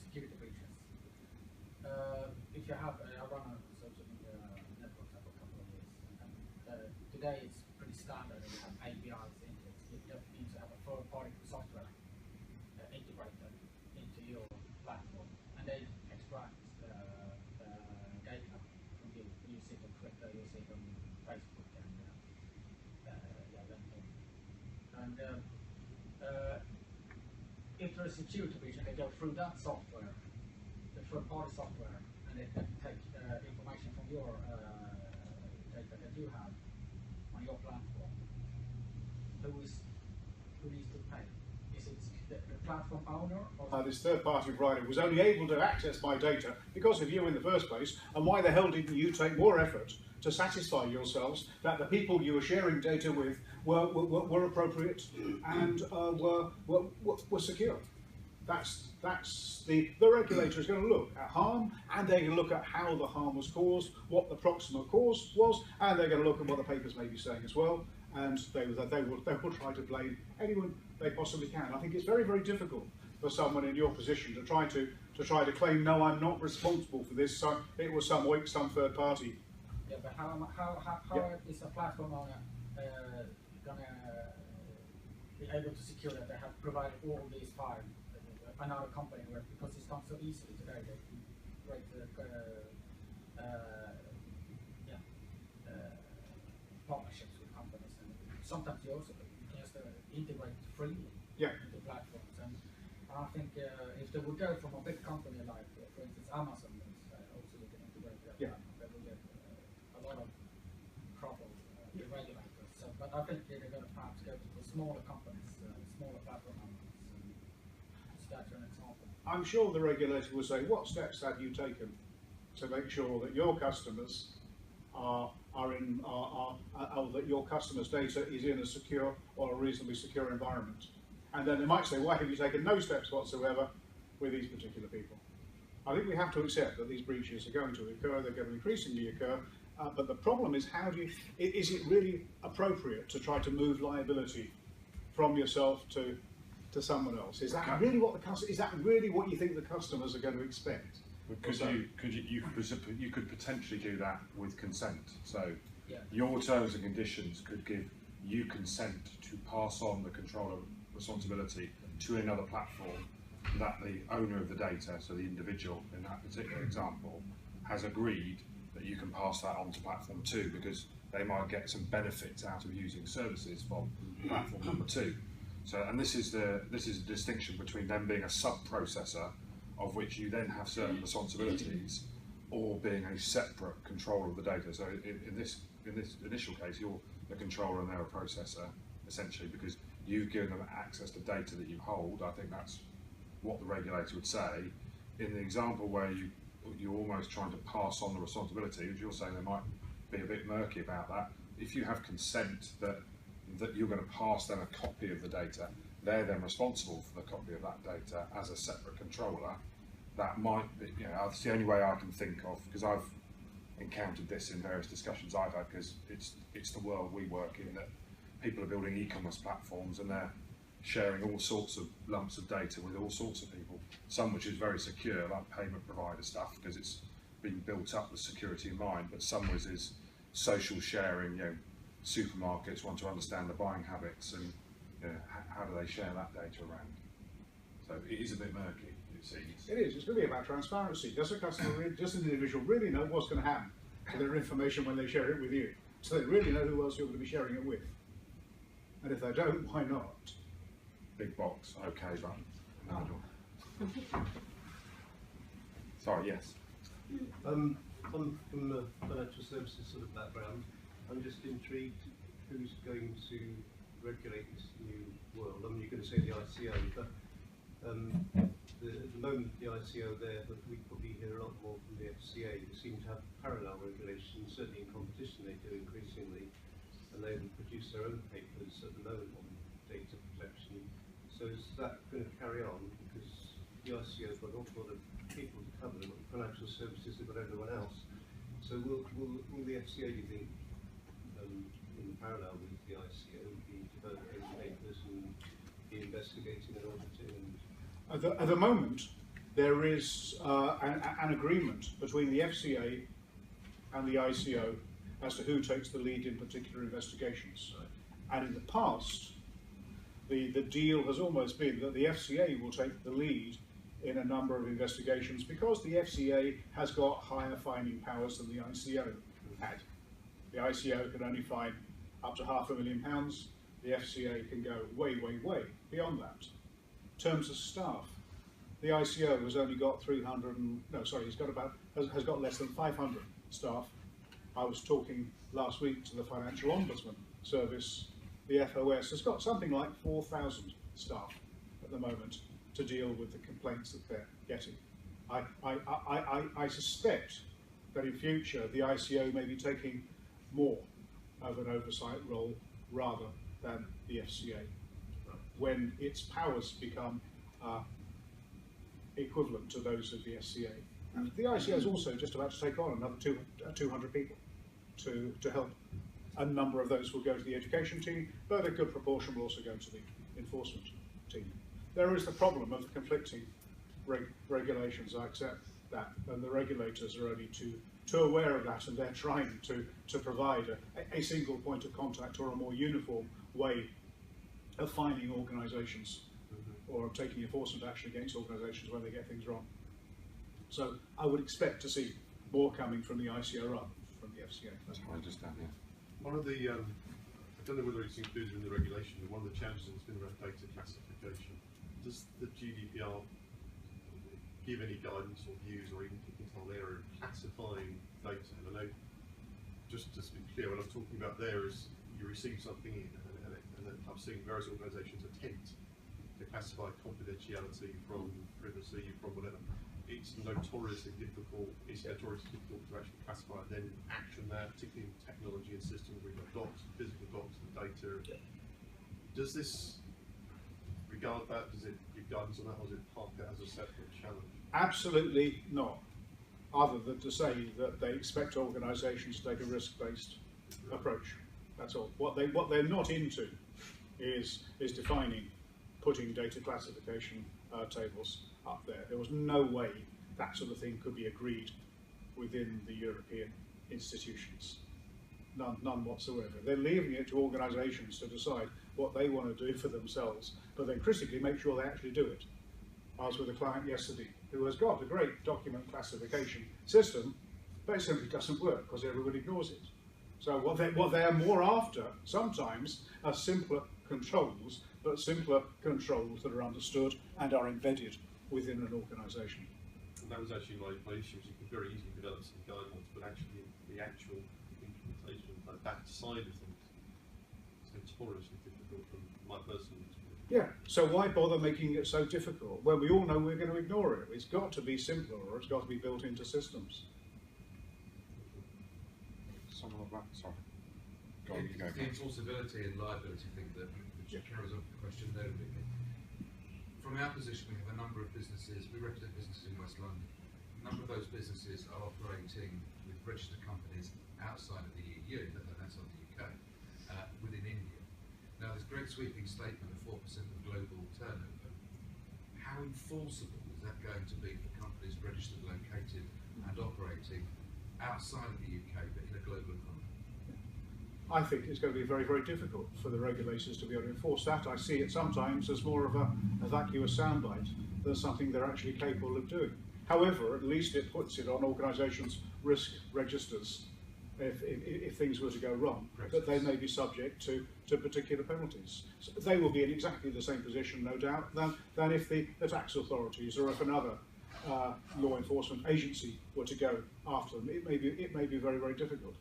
security breaches. If you have, I run a social media network for a couple of years, and today it's pretty standard that you have APIs into it. You just need to have a third-party software integrated into your platform, and they extract data from you. You see it on Twitter, you see it on Facebook, and LinkedIn. And if there is a security breach, and they go through that software, the third-party software, and they can take information from your data that you have on your platform, who needs to pay? Is it the platform owner? Or This third-party provider was only able to access my data because of you in the first place, and why the hell didn't you take more effort to satisfy yourselves that the people you were sharing data with were appropriate and were secure? That's the regulator is going to look at harm, and they're going to look at how the harm was caused, what the proximate cause was, and they're going to look at what the papers may be saying as well, and they will try to blame anyone they possibly can. I think it's very, very difficult for someone in your position to try to claim, no, I'm not responsible for this. So it was some third party. yeah, but how is a platform owner going to be able to secure that they have provided all these files? Another company, where because it's done so easily today, they can create partnerships with companies, and sometimes you can just integrate freely into platforms. And I think if they would go from a big company like, for instance, Amazon, also you can integrate their platform, they will get a lot of trouble with regulators. So, but I think they're going to perhaps go to the smaller companies, smaller platform owners. That's an example. I'm sure the regulator will say, what steps have you taken to make sure that your customers that your customers' data is in a secure or a reasonably secure environment? And then they might say, why have you taken no steps whatsoever with these particular people? I think we have to accept that these breaches are going to occur, they're going to increasingly occur, but the problem is, is it really appropriate to try to move liability from yourself to someone else? Is that really what you think the customers are going to expect? Because you could potentially do that with consent. So yeah. Your terms and conditions could give you consent to pass on the control of responsibility to another platform that the owner of the data, so the individual in that particular example, has agreed that you can pass that on to platform 2 because they might get some benefits out of using services from platform number 2. So, and this is a distinction between them being a sub-processor, of which you then have certain responsibilities, or being a separate controller of the data. So, in this initial case, you're the controller and they're a processor, essentially, because you've given them access to data that you hold. I think that's what the regulator would say. In the example where you're almost trying to pass on the responsibility, which you're saying they might be a bit murky about that. If you have consent that you're going to pass them a copy of the data, they're then responsible for the copy of that data as a separate controller. That might be, that's the only way I can think of, because I've encountered this in various discussions I've had, because it's the world we work in, that people are building e-commerce platforms and they're sharing all sorts of lumps of data with all sorts of people. Some which is very secure, like payment provider stuff, because it's been built up with security in mind, but some which is social sharing, supermarkets want to understand the buying habits and how do they share that data around. So it is a bit murky, it seems. It is. It's going to be about transparency. Does a customer, does an individual really know what's going to happen to their information when they share it with you? So they really know who else you're going to be sharing it with. And if they don't, why not? Big box, okay button. Sorry, yes. I'm from the financial services sort of background. I'm just intrigued who's going to regulate this new world. I mean, you're going to say the ICO, but at the moment the ICO there, but we probably hear a lot more from the FCA, who seem to have parallel regulation, certainly in competition they do increasingly, and they will produce their own papers at the moment on data protection. So is that going to carry on? Because the ICO has got an awful lot of people to cover, and financial services have got everyone else. So will the FCA, do you think, in parallel with the ICO, be developing papers and be investigating and auditing? At the moment, there is an agreement between the FCA and the ICO as to who takes the lead in particular investigations. Right. And in the past, the deal has almost been that the FCA will take the lead in a number of investigations because the FCA has got higher finding powers than the ICO had. The ICO can only fine up to £500,000. The FCA can go way, way, way beyond that. In terms of staff, the ICO has only got has got less than 500 staff. I was talking last week to the Financial Ombudsman Service. The FOS has got something like 4,000 staff at the moment to deal with the complaints that they're getting. I suspect that in future the ICO may be taking more of an oversight role rather than the FCA when its powers become equivalent to those of the FCA. And the ICO is also just about to take on another 200 people to help. A number of those will go to the education team, but a good proportion will also go to the enforcement team. There is the problem of the conflicting regulations, I accept that, and the regulators are only too aware of that, and they're trying to provide a single point of contact or a more uniform way of finding organisations or taking enforcement action against organisations when they get things wrong. So I would expect to see more coming from the ICO rather than from the FCA. That's what I understand, yeah. One of the, I don't know whether it's included in the regulation, but one of the challenges has been around data classification. Does the GDPR give any guidance or views or even think into the whole area of classifying data? And I know, just to be clear, what I'm talking about there is you receive something in, and I've seen various organisations attempt to classify confidentiality from privacy, from whatever. It's notoriously difficult. It's notoriously difficult to actually classify and then action that, particularly in technology and systems where you've got docs, physical docs, and data. Yeah. Does this regard that? Does it give guidance on that, or does it park that as a separate challenge? Absolutely not. Other than to say that they expect organisations to take a risk-based approach. That's all. What they're not into is defining, putting data classification tables up there. There was no way that sort of thing could be agreed within the European institutions. None whatsoever. They're leaving it to organisations to decide what they want to do for themselves, but then critically make sure they actually do it. I was with a client yesterday who has got a great document classification system, but it simply doesn't work because everyone ignores it. So what they're more after sometimes are simpler controls, but simpler controls that are understood and are embedded within an organisation. And that was actually my issue. You could very easily develop some guidelines, but actually the actual implementation, like that side of things, is notoriously difficult from my personal experience. Yeah, so why bother making it so difficult when we all know we're going to ignore it? It's got to be simpler, or it's got to be built into systems. Someone like that, sorry. Go on, you go. The enforceability and liability thing that carries on the question there a bit. From our position, we have a number of businesses, we represent businesses in West London. A number of those businesses are operating with registered companies outside of the EU, that's outside the UK, within India. Now there's great sweeping statement of 4% of global turnover, how enforceable is that going to be for companies registered, located and operating outside of the UK but in a global economy? I think it's going to be very, very difficult for the regulators to be able to enforce that. I see it sometimes as more of a vacuous soundbite than something they're actually capable of doing. However, at least it puts it on organisations' risk registers if things were to go wrong, that they may be subject to particular penalties. So they will be in exactly the same position, no doubt, than if the tax authorities or if another law enforcement agency were to go after them. It may be very, very difficult.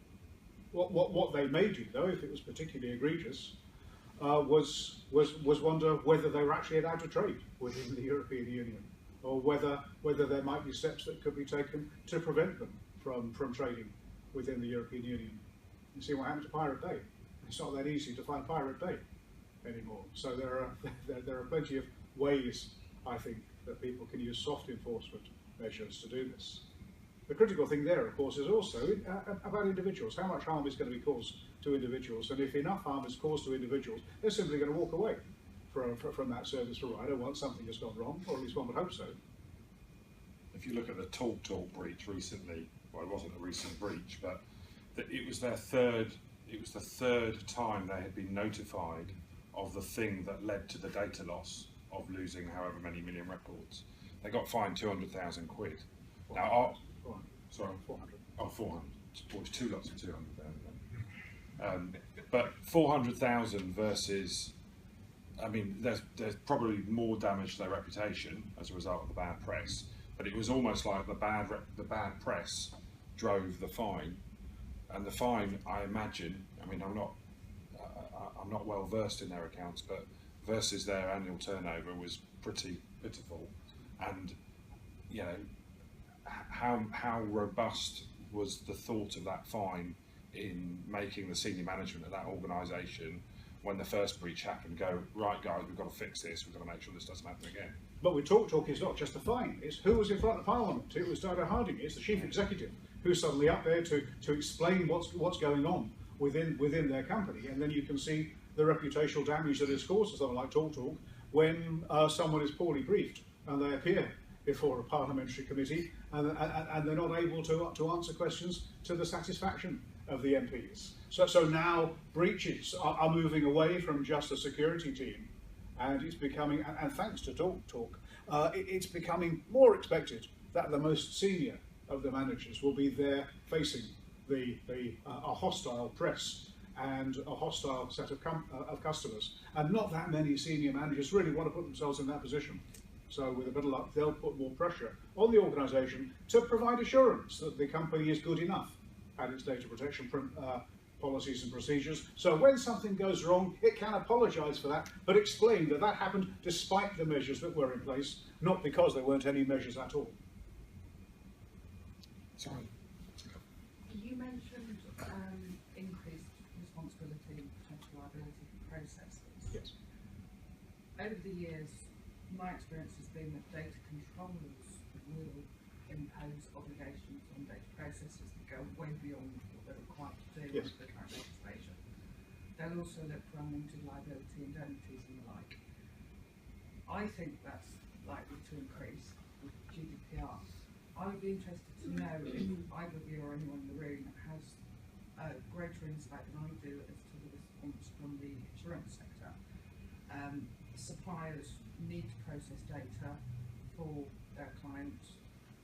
What they may do, though, if it was particularly egregious, was wonder whether they were actually allowed to trade within the European Union, or whether there might be steps that could be taken to prevent them from trading within the European Union. You see what happened to Pirate Bay. It's not that easy to find Pirate Bay anymore. So there are plenty of ways, I think, that people can use soft enforcement measures to do this. The critical thing there, of course, is also about individuals. How much harm is going to be caused to individuals? And if enough harm is caused to individuals, they're simply going to walk away from that service provider once something has gone wrong, or at least one would hope so. If you look at the TalkTalk breach recently, well, it wasn't a recent breach, but it was their third. It was the third time they had been notified of the thing that led to the data loss of losing however many million records. They got fined 200,000 quid. Now, sorry, 400. Oh, 400. Well, it's two lots of 200,000. But 400,000 versus, I mean, there's probably more damage to their reputation as a result of the bad press. But it was almost like the bad press drove the fine, and the fine, I imagine, I mean, I'm not well versed in their accounts, but versus their annual turnover was pretty pitiful. And you know, how robust was the thought of that fine in making the senior management of that organisation, when the first breach happened, go, right guys, we've got to fix this, we've got to make sure this doesn't happen again. But with TalkTalk, it's not just a fine, it's who was in front of Parliament. It was Dada Harding, it's the chief executive, who's suddenly up there to explain what's going on within their company. And then you can see the reputational damage that is caused to someone like TalkTalk when someone is poorly briefed and they appear before a parliamentary committee and they're not able to answer questions to the satisfaction of the MPs. So now breaches are moving away from just a security team, and it's becoming, and thanks to TalkTalk, it's becoming more expected that the most senior of the managers will be there facing a hostile press and a hostile set of customers. And not that many senior managers really want to put themselves in that position. So with a bit of luck, they'll put more pressure on the organisation to provide assurance that the company is good enough at its data protection policies and procedures. So when something goes wrong, it can apologise for that, but explain that that happened despite the measures that were in place, not because there weren't any measures at all. Sorry. You mentioned increased responsibility and potential liability for processes. Yes. Over the years, my experience has been that data controllers will impose obligations on data processes that go way beyond what they're required to do Yes. under the current legislation. They'll also look for unlimited liability indemnities and the like. I think that's likely to increase with GDPR. I would be interested to know if either of you or anyone in the room has greater insight than I do as to the response from the insurance sector. Suppliers need to process data for their clients.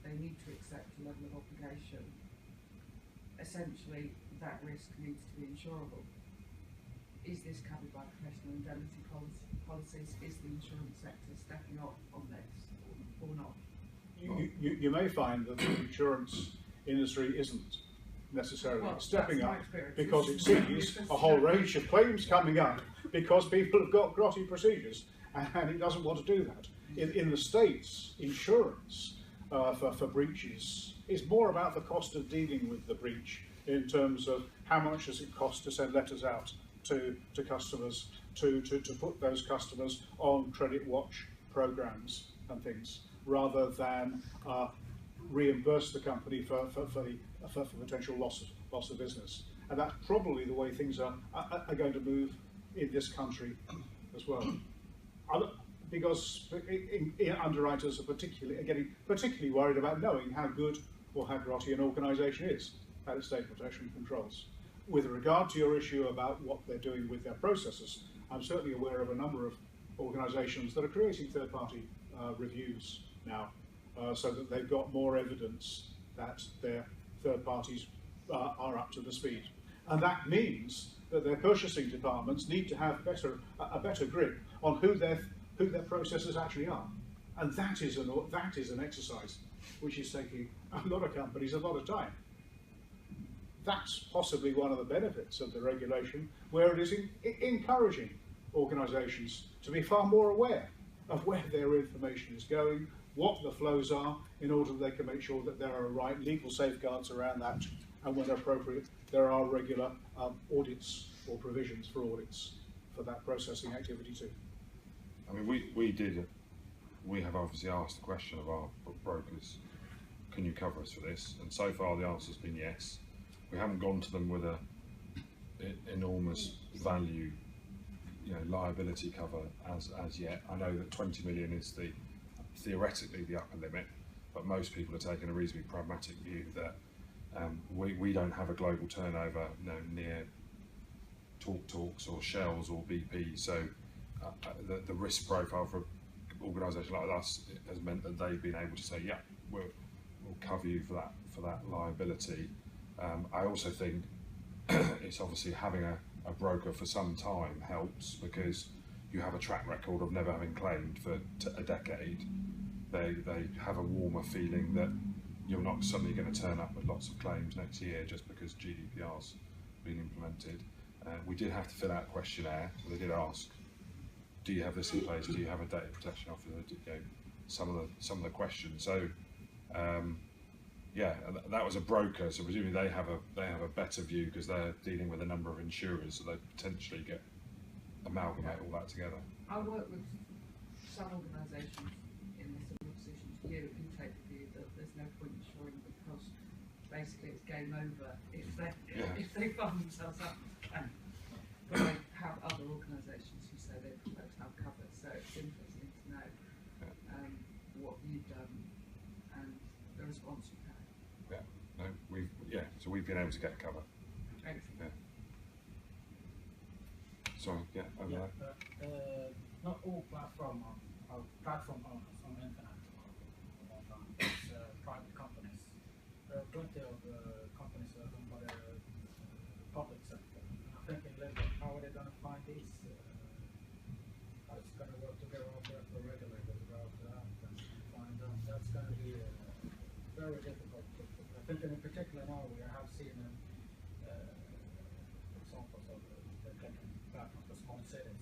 They need to accept a level of obligation. Essentially, that risk needs to be insurable. Is this covered by professional indemnity policies? Is the insurance sector stepping up on this or not? You may find that the insurance industry isn't necessarily stepping up because it sees a whole range of claims coming up because people have got grotty procedures and it doesn't want to do that. In the States, insurance for breaches is more about the cost of dealing with the breach in terms of how much does it cost to send letters out to customers, to put those customers on credit watch programs and things, rather than reimburse the company for potential loss of business. And that's probably the way things are going to move in this country as well. Because underwriters are getting particularly worried about knowing how good or how grotty an organisation is at its data protection controls. With regard to your issue about what they're doing with their processes, I'm certainly aware of a number of organisations that are creating third-party reviews now, so that they've got more evidence that their third parties are up to the speed. And that means that their purchasing departments need to have a better grip on who their processes actually are. And that is an exercise which is taking a lot of companies a lot of time. That's possibly one of the benefits of the regulation, where it is encouraging organisations to be far more aware of where their information is going, what the flows are, in order that they can make sure that there are right legal safeguards around that, and when appropriate, there are regular audits or provisions for audits for that processing activity too. I mean, we have obviously asked the question of our brokers, can you cover us for this? And so far the answer's been yes. We haven't gone to them with a enormous value, liability cover as yet. I know that 20 million is theoretically the upper limit, but most people are taking a reasonably pragmatic view that we don't have a global turnover near Talks or Shells or BP, so the risk profile for an organisation like us has meant that they've been able to say, yeah, we'll cover you for that liability. I also think it's obviously having a broker for some time helps, because you have a track record of never having claimed for a decade. They have a warmer feeling that you're not suddenly going to turn up with lots of claims next year just because GDPR's been implemented. We did have to fill out a questionnaire, so they did ask, do you have this in place? Do you have a data protection officer? Some of the questions. So yeah, that was a broker, so presumably they have a better view because they're dealing with a number of insurers, so they potentially amalgamate all that together. I work with some organisations in a similar position to you who take the view that there's no point insuring because basically it's game over if they find themselves up with a claim. But I have other organisations who say they prefer to have cover, so it's interesting to know what you've done and the response you've had. So we've been able to get cover. Excellent. Yeah. Sorry, over there. Not all platform owners on the internet are online. It's private companies. There are plenty of companies that are owned by the public sector. I'm thinking a little bit, how are they going to find these? How it's going to work together with the regulator to go out and find them. That's going to be very difficult. I think in particular now we have seen examples of the taking platforms for small cities.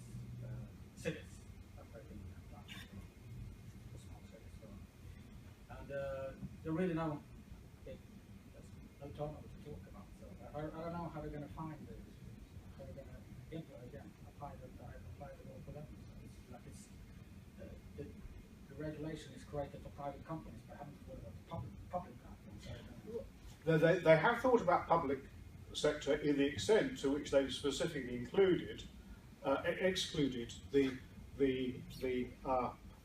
Cities are taking platforms for small cities. So. And there really no turnover to talk about. So I don't know how they're going to find this. How they're going to apply the law for them. So the regulation is created for private companies, but haven't thought about the public platforms. They have thought about public sector in the extent to which they've specifically excluded the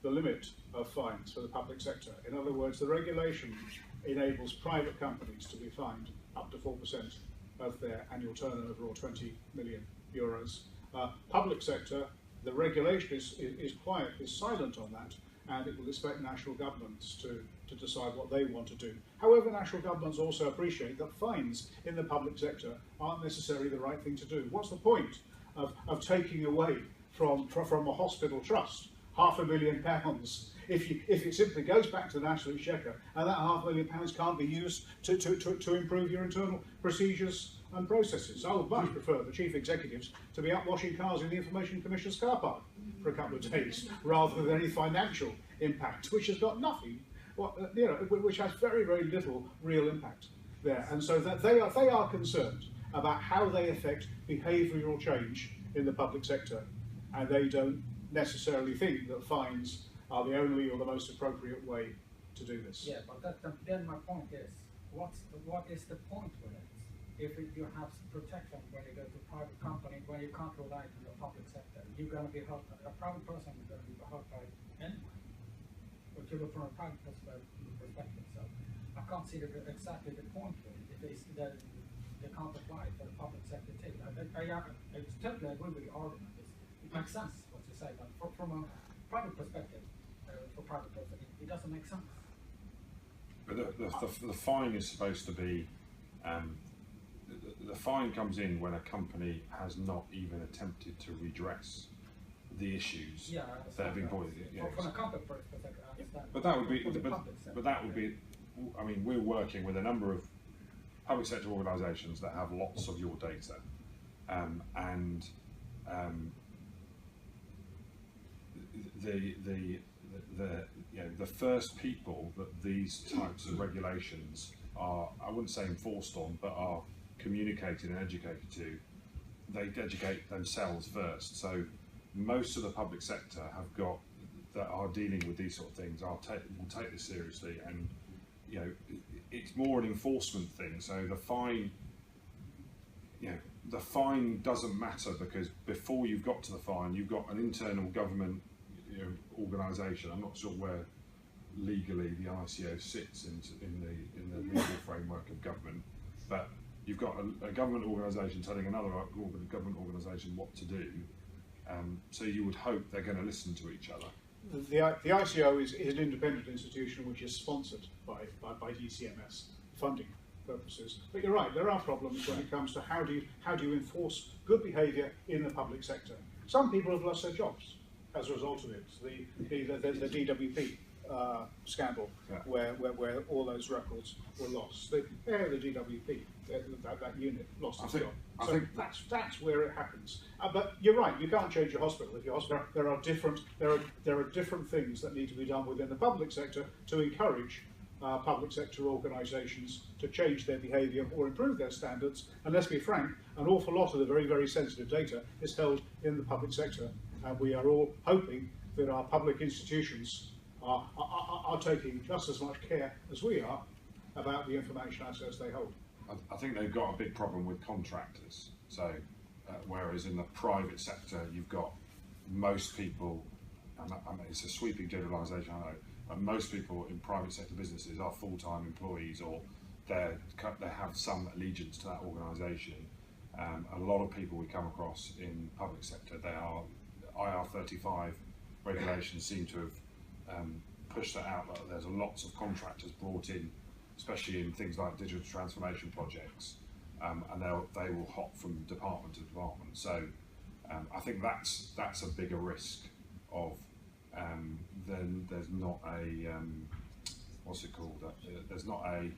limit of fines for the public sector. In other words, the regulation enables private companies to be fined up to 4% of their annual turnover, or 20 million euros. Public sector, the regulation is silent on that, and it will expect national governments to decide what they want to do. However, national governments also appreciate that fines in the public sector aren't necessarily the right thing to do. What's the point of taking away from a hospital trust £500,000 if it simply goes back to the National Exchequer, and that £500,000 can't be used to improve your internal procedures and processes? I would much prefer the chief executives to be up washing cars in the Information Commissioner's car park for a couple of days, rather than any financial impact, which has got nothing, which has very, very little real impact there. And so that they are concerned about how they affect behavioural change in the public sector, and they don't necessarily think that fines are the only or the most appropriate way to do this. Yeah, but then my point is, what is the point with it? if you have protection when you go to a private company, when you can't rely on the public sector, you're going to be hurt. A private person is going to be hurt by it anyway. But you look from a private perspective, so I can't see exactly the point with it. If it's that they can't apply it for the public sector too. I totally agree with your argument. It makes sense what you say, but from a private perspective, for private person, it doesn't make sense. But the fine is supposed to be, the fine comes in when a company has not even attempted to redress the issues that have been pointed at. From a company perspective, I understand. But that would be, but that would be, I mean, we're working with a number of public sector organisations that have lots of your data, the first people that these types of regulations are, I wouldn't say enforced on, but are communicated and educated to, they educate themselves first. So most of the public sector have got, that are dealing with these sort of things, will take this seriously, and you know, it's more an enforcement thing. So the fine, you know, the fine doesn't matter, because before you've got to the fine, you've got an internal government, you know, organisation. I'm not sure where legally the ICO sits in the legal framework of government, but you've got a government organisation telling another government organisation what to do. So you would hope they're going to listen to each other. The ICO is an independent institution which is sponsored by ECMS funding purposes. But you're right, there are problems when it comes to how do you enforce good behaviour in the public sector. Some people have lost their jobs as a result of it. The DWP scandal, where all those records were lost. The DWP, that unit lost its job. So that's where it happens. But you're right, you can't change your hospital. If your hospital, there are different things that need to be done within the public sector to encourage public sector organisations to change their behaviour or improve their standards. And let's be frank, an awful lot of the very, very sensitive data is held in the public sector. And we are all hoping that our public institutions are taking just as much care as we are about the information assets they hold. I think they've got a big problem with contractors. So, whereas in the private sector, you've got most people, I mean, it's a sweeping generalisation, I know, but most people in private sector businesses are full-time employees, or they have some allegiance to that organisation. A lot of people we come across in public sector, they are IR35 regulations seem to have pushed that out. But there's lots of contractors brought in, especially in things like digital transformation projects, and they will hop from department to department. So I think that's a bigger risk of then there's not a what's it called? There's not a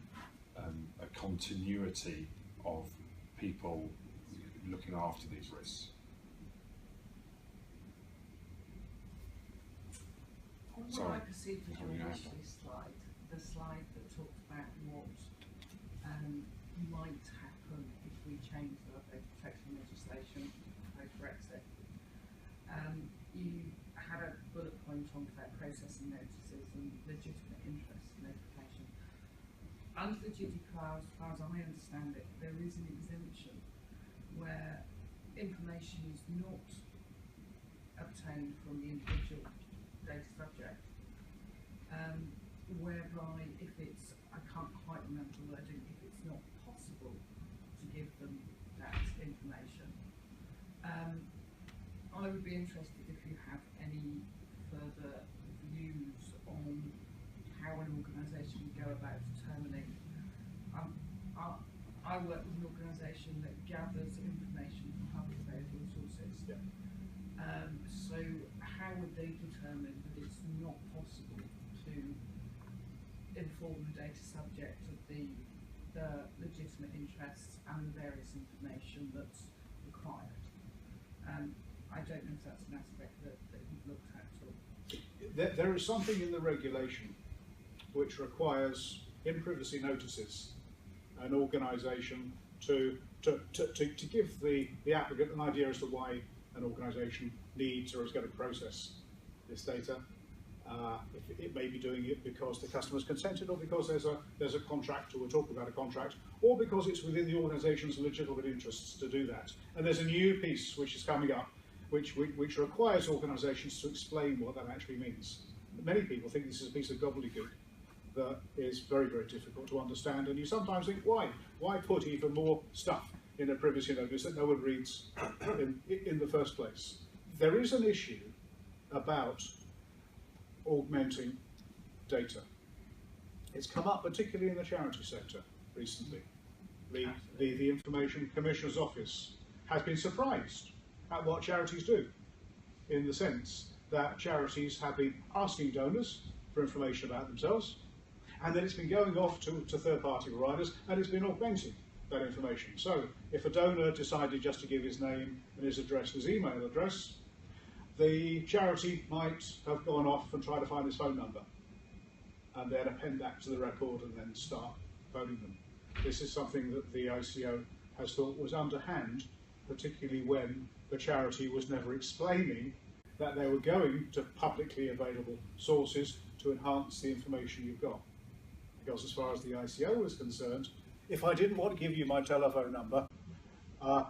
continuity of people looking after these risks. On what I perceived as your initial slide, the slide that talked about what might happen if we change the data protection legislation post-Brexit, you had a bullet point on fair processing notices and legitimate interest notification. Under the GDPR, as far as I understand it, there is an exemption where information is not obtained from the individual data subject, whereby if it's, I can't quite remember the wording, if it's not possible to give them that information. I would be interested if you have any further views on how an organisation would go about determining. I work with an organisation that gathers information from public available sources. Yeah. So how would they determine that it's not possible to inform the data subject of the legitimate interests and the various information that's required? I don't know if that's an aspect that you've looked at at all. There is something in the regulation which requires, in privacy notices, an organisation to give the applicant an idea as to why an organisation needs or is going to process this data. It may be doing it because the customer's consented, or because there's a contract, or we're talking about a contract, or because it's within the organisation's legitimate interests to do that. And there's a new piece which is coming up, which requires organisations to explain what that actually means. Many people think this is a piece of gobbledygook that is very, very difficult to understand, and you sometimes think, why? Why put even more stuff in a privacy notice that no one reads in the first place? There is an issue about augmenting data. It's come up particularly in the charity sector recently. The Information Commissioner's Office has been surprised at what charities do, in the sense that charities have been asking donors for information about themselves, and then it's been going off to third-party providers, and it's been augmenting that information. So if a donor decided just to give his name and his address, his email address, the charity might have gone off and tried to find his phone number, and then append that to the record and then start phoning them. This is something that the ICO has thought was underhand, particularly when the charity was never explaining that they were going to publicly available sources to enhance the information you've got. Because as far as the ICO was concerned, if I didn't want to give you my telephone number,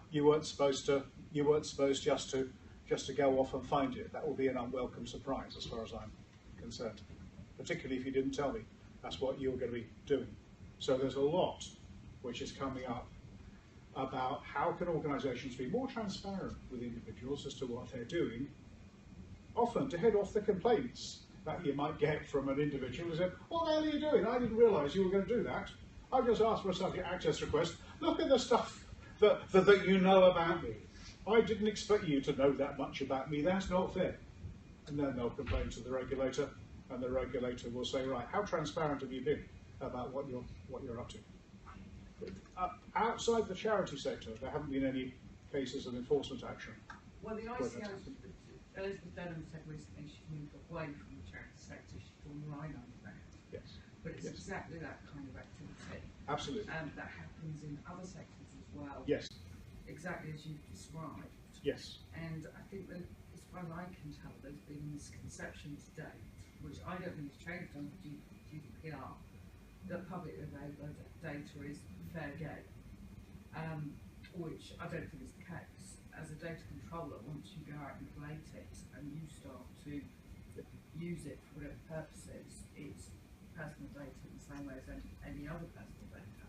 you weren't supposed just to go off and find it. That will be an unwelcome surprise as far as I'm concerned, particularly if you didn't tell me that's what you were going to be doing. So there's a lot which is coming up about how can organisations be more transparent with individuals as to what they're doing, often to head off the complaints that you might get from an individual who said, what the hell are you doing? I didn't realise you were going to do that. I just asked for a subject access request. Look at the stuff that you know about me. I didn't expect you to know that much about me. That's not fair. And then they'll complain to the regulator, and the regulator will say, right, how transparent have you been about what you're up to? Outside the charity sector, there haven't been any cases of enforcement action. Well, the ICO, Elizabeth Denham said recently she's moved away from the charity sector, she's gone right on that. Yes. But it's Yes. exactly that kind of activity. Absolutely. And that happens in other sectors as well. Yes. Exactly as you've described. Yes. And I think that, as far as I can tell, there's been a misconception to date, which I don't think has changed under GDPR, that public available data is fair game, which I don't think is the case. As a data controller, once you go out and collate it and you start to use it for whatever purposes, it's personal data in the same way as any other personal data.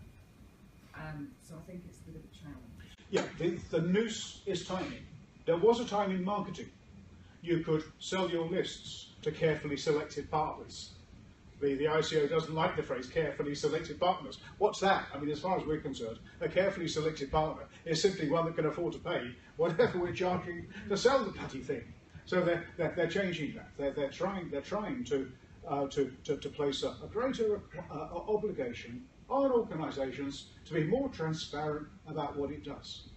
So I think it's a bit of a challenge. Yeah, the noose is tiny. There was a time in marketing you could sell your lists to carefully selected partners. The ICO doesn't like the phrase carefully selected partners. What's that? I mean, as far as we're concerned, a carefully selected partner is simply one that can afford to pay whatever we're charging to sell the bloody thing. So they're changing that. They're trying to place a greater obligation on organisations to be more transparent about what it does.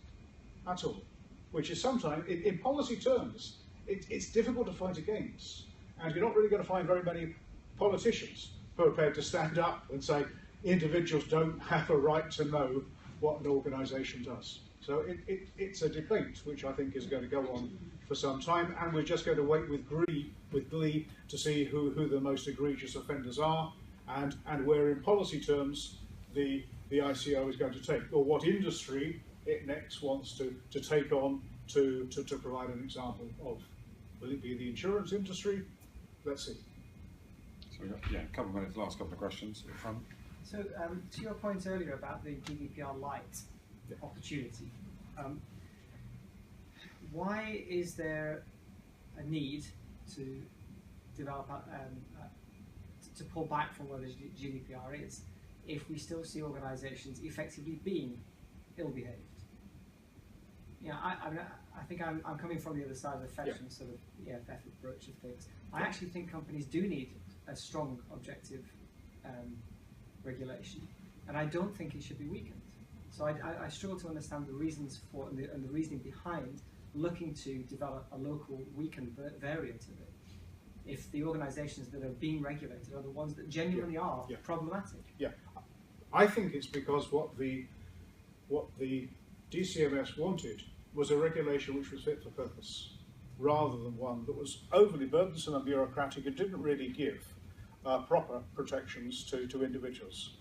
That's all. Which is sometimes, in policy terms, it's difficult to fight against, and you're not really going to find very many politicians who are prepared to stand up and say individuals don't have a right to know what an organisation does. So it's a debate which I think is going to go on for some time, and we're just going to wait with glee to see who the most egregious offenders are, and where in policy terms the ICO is going to take, or what industry it next wants to take on to provide an example of. Will it be the insurance industry? Let's see. So we've got, a couple of minutes, last couple of questions at the front. So to your point earlier about the GDPR light opportunity, why is there a need to develop, to pull back from what the GDPR is, if we still see organisations effectively being ill-behaved? You know, I think I'm coming from the other side of the fence, and sort of EFF approach of things. I actually think companies do need a strong objective regulation, and I don't think it should be weakened. So I struggle to understand the reasons for and the reasoning behind looking to develop a local weakened variant of it, if the organisations that are being regulated are the ones that genuinely are problematic. Yeah, I think it's because what the DCMS wanted was a regulation which was fit for purpose. rather than one that was overly burdensome and bureaucratic and didn't really give proper protections to individuals.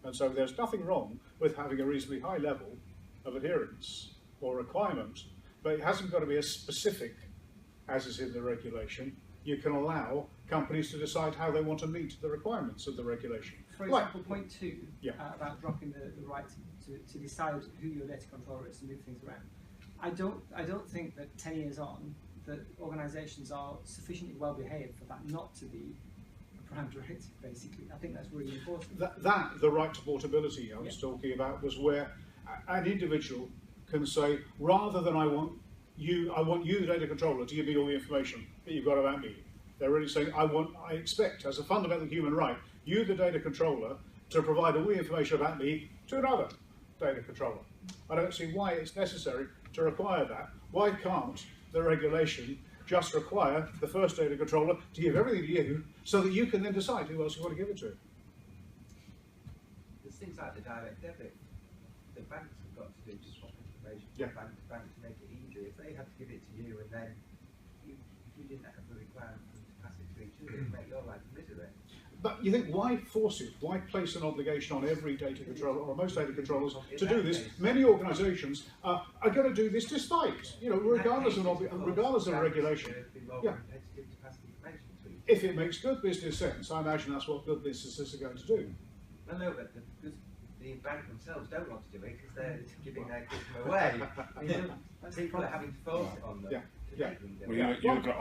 And so there's nothing wrong with having a reasonably high level of adherence or requirement, but it hasn't got to be as specific as is in the regulation. You can allow companies to decide how they want to meet the requirements of the regulation. For example, point 2, Yeah. About dropping the right to decide who your data controller is to move things around. I don't think that 10 years on, that organisations are sufficiently well behaved for that not to be a prime directive, basically. I think that's really important. The right to portability I was talking about was where an individual can say, rather than I want you, the data controller, to give me all the information that you've got about me. They're really saying, I expect, as a fundamental human right, you, the data controller, to provide all the information about me to another data controller. I don't see why it's necessary to require that. Why can't the regulation just require the first data controller to give everything to you so that you can then decide who else you want to give it to? There's things like the direct debit. The banks have got to do to swap information from bank to bank to make it easy. If they had to give it to you and then you didn't have the requirement for them to pass it to each other, it'd make your life misery. But you think, why force it? Why place an obligation on every data controller, or most data controllers, to do this? Many organisations are going to do this despite, regardless of regulation. Yeah. If it makes good business sense, I imagine that's what good businesses are going to do. I know, but because the bank themselves don't want to do it because they're giving their customer away. People are having to force it on them. Well, you look at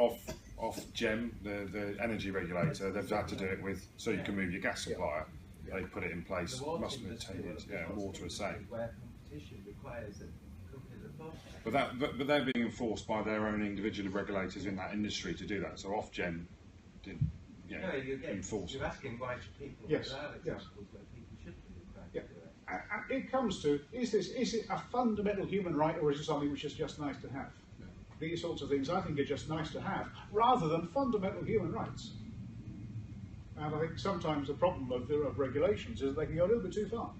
Ofgem, the energy regulator, they've had to do it with, so you can move your gas supplier. They put it in place, must have been 10 years, water is same. Where competition requires that companies are forced. But they're being enforced by their own individual regulators in that industry to do that. So Ofgem didn't enforce. You're asking why should people Yes. where people should be required to do it. It comes to, is it a fundamental human right, or is it something which is just nice to have? These sorts of things I think are just nice to have, rather than fundamental human rights. And I think sometimes the problem of regulations is that they can go a little bit too far.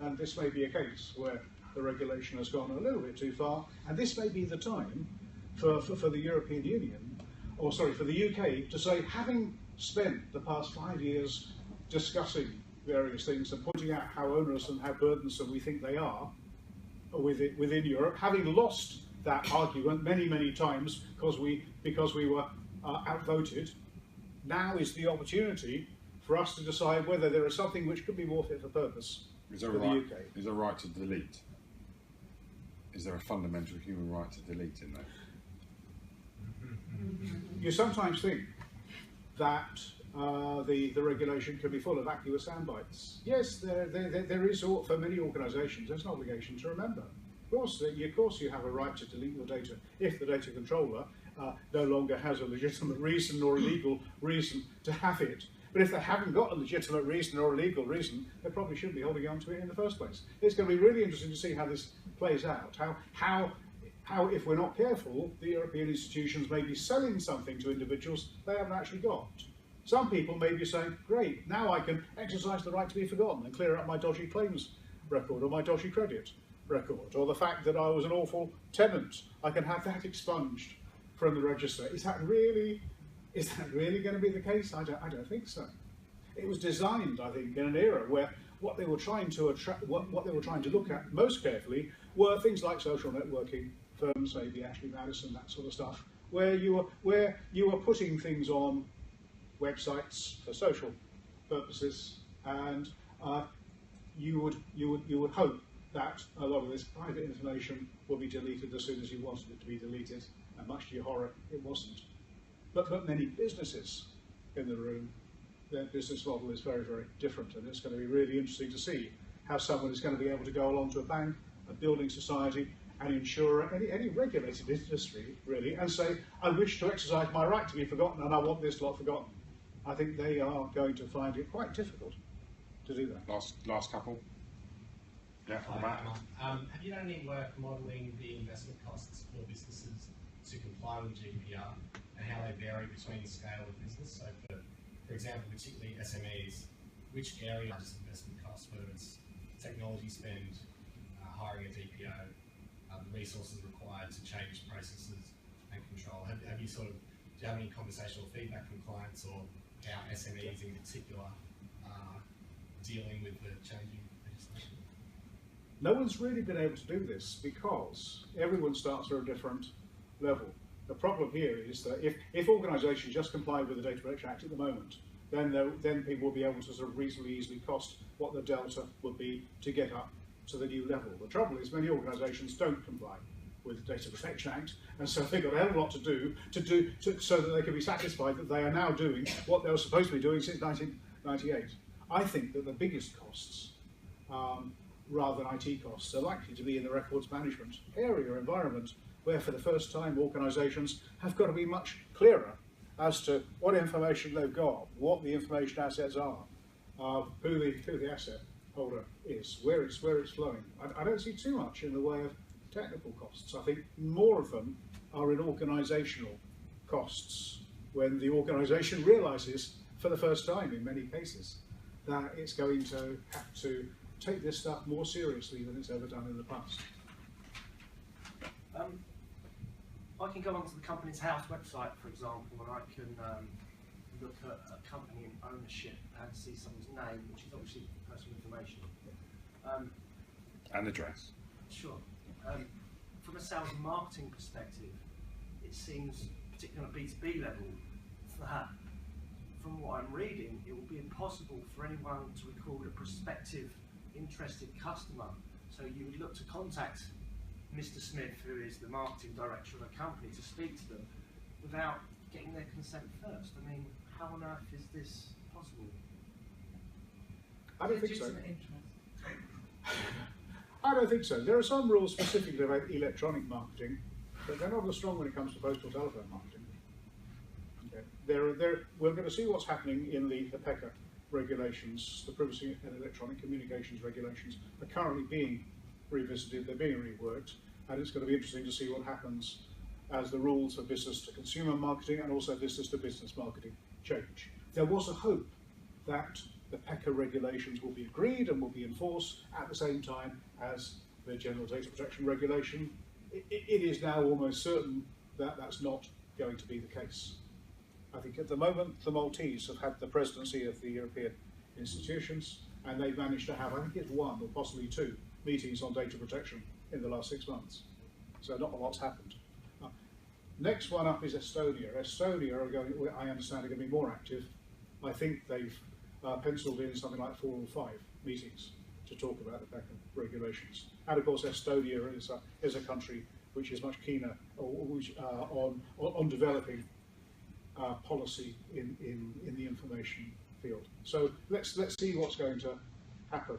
And this may be a case where the regulation has gone a little bit too far, and this may be the time for the European Union, or sorry, for the UK, to say, having spent the past 5 years discussing various things and pointing out how onerous and how burdensome we think they are within Europe, having lost that argument many, many times because we were outvoted, now is the opportunity for us to decide whether there is something which could be more fit for purpose for the UK. Is there a right to delete? Is there a fundamental human right to delete in there? You sometimes think that the regulation can be full of vacuous sound bites. Yes, there is, for many organisations, there's an obligation to remember. Of course you have a right to delete your data if the data controller no longer has a legitimate reason or a legal reason to have it. But if they haven't got a legitimate reason or a legal reason, they probably shouldn't be holding on to it in the first place. It's going to be really interesting to see how this plays out, how if we're not careful, the European institutions may be selling something to individuals they haven't actually got. Some people may be saying, great, now I can exercise the right to be forgotten and clear up my dodgy claims record or my dodgy credit record, or the fact that I was an awful tenant, I can have that expunged from the register. Is that really going to be the case? I don't think so. It was designed, I think, in an era where what they were trying to what they were trying to look at most carefully were things like social networking firms, maybe Ashley Madison, that sort of stuff, where you were putting things on websites for social purposes, and you would hope that a lot of this private information will be deleted as soon as you wanted it to be deleted, and much to your horror, it wasn't. But many businesses in the room, their business model is very, very different, and it's going to be really interesting to see how someone is going to be able to go along to a bank, a building society, an insurer, any regulated industry, really, and say, I wish to exercise my right to be forgotten, and I want this lot forgotten. I think they are going to find it quite difficult to do that. Last couple. Yeah, have you done any work modelling the investment costs for businesses to comply with GDPR and how they vary between scale of business? So for example, particularly SMEs, which area is investment costs, whether it's technology spend, hiring a DPO, the resources required to change processes have you do you have any conversational feedback from clients or how SMEs in particular are dealing with the changing legislation? No one's really been able to do this because everyone starts at a different level. The problem here is that if organisations just comply with the Data Protection Act at the moment, then people will be able to sort of reasonably easily cost what the delta would be to get up to the new level. The trouble is many organisations don't comply with the Data Protection Act, and so they've got a hell of a lot to do so that they can be satisfied that they are now doing what they were supposed to be doing since 1998. I think that the biggest costs, rather than IT costs, are likely to be in the records management area environment, where for the first time organisations have got to be much clearer as to what information they've got, what the information assets are, who the asset holder is, where it's flowing. I don't see too much in the way of technical costs. I think more of them are in organisational costs, when the organisation realises for the first time in many cases that it's going to have to take this stuff more seriously than it's ever done in the past. I can go onto the Company's House website, for example, and I can look at a company ownership and see someone's name, which is obviously personal information. And address. Sure. From a sales and marketing perspective, it seems, particularly on a B2B level, that from what I'm reading, it will be impossible for anyone to record a prospective interested customer. So you would look to contact Mr. Smith, who is the marketing director of a company, to speak to them without getting their consent first. I mean, how on earth is this possible? I don't think so. Legitimate interest. I don't think so. There are some rules specifically about electronic marketing, but they're not as strong when it comes to postal telephone marketing. Okay. We're going to see what's happening in the PECA regulations. The privacy and electronic communications regulations are currently being revisited, they're being reworked, and it's going to be interesting to see what happens as the rules for business to consumer marketing and also business to business marketing change. There was a hope that the PECA regulations will be agreed and will be enforced at the same time as the General Data Protection Regulation. It is now almost certain that that's not going to be the case. I think at the moment the Maltese have had the presidency of the European institutions, and they've managed to have, I think it's 1 or possibly 2 meetings on data protection in the last 6 months. So not a lot's happened. Next one up is Estonia. Estonia are going, I understand, are going to be more active. I think they've penciled in something like 4 or 5 meetings to talk about the PECA regulations. And of course Estonia is a country which is much keener on developing policy in the information field. So let's see what's going to happen.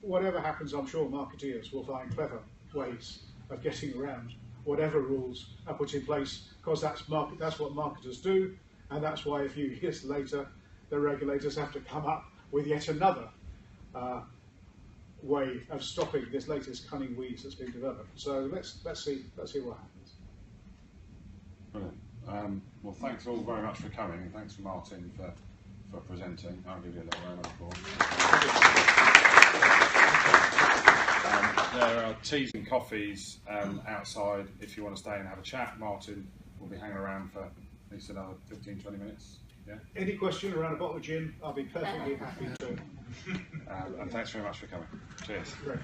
Whatever happens, I'm sure marketeers will find clever ways of getting around whatever rules are put in place, because that's what marketers do, and that's why a few years later the regulators have to come up with yet another way of stopping this latest cunning weeds that's been developed. So let's see what happens. Brilliant. Well, thanks all very much for coming, and thanks for Martin for presenting. I'll give you a little round of applause. There are teas and coffees outside if you want to stay and have a chat. Martin will be hanging around for at least another 15-20 minutes. Yeah. Any question around a bottle of gin, I'll be perfectly happy to. And thanks very much for coming. Cheers. Great.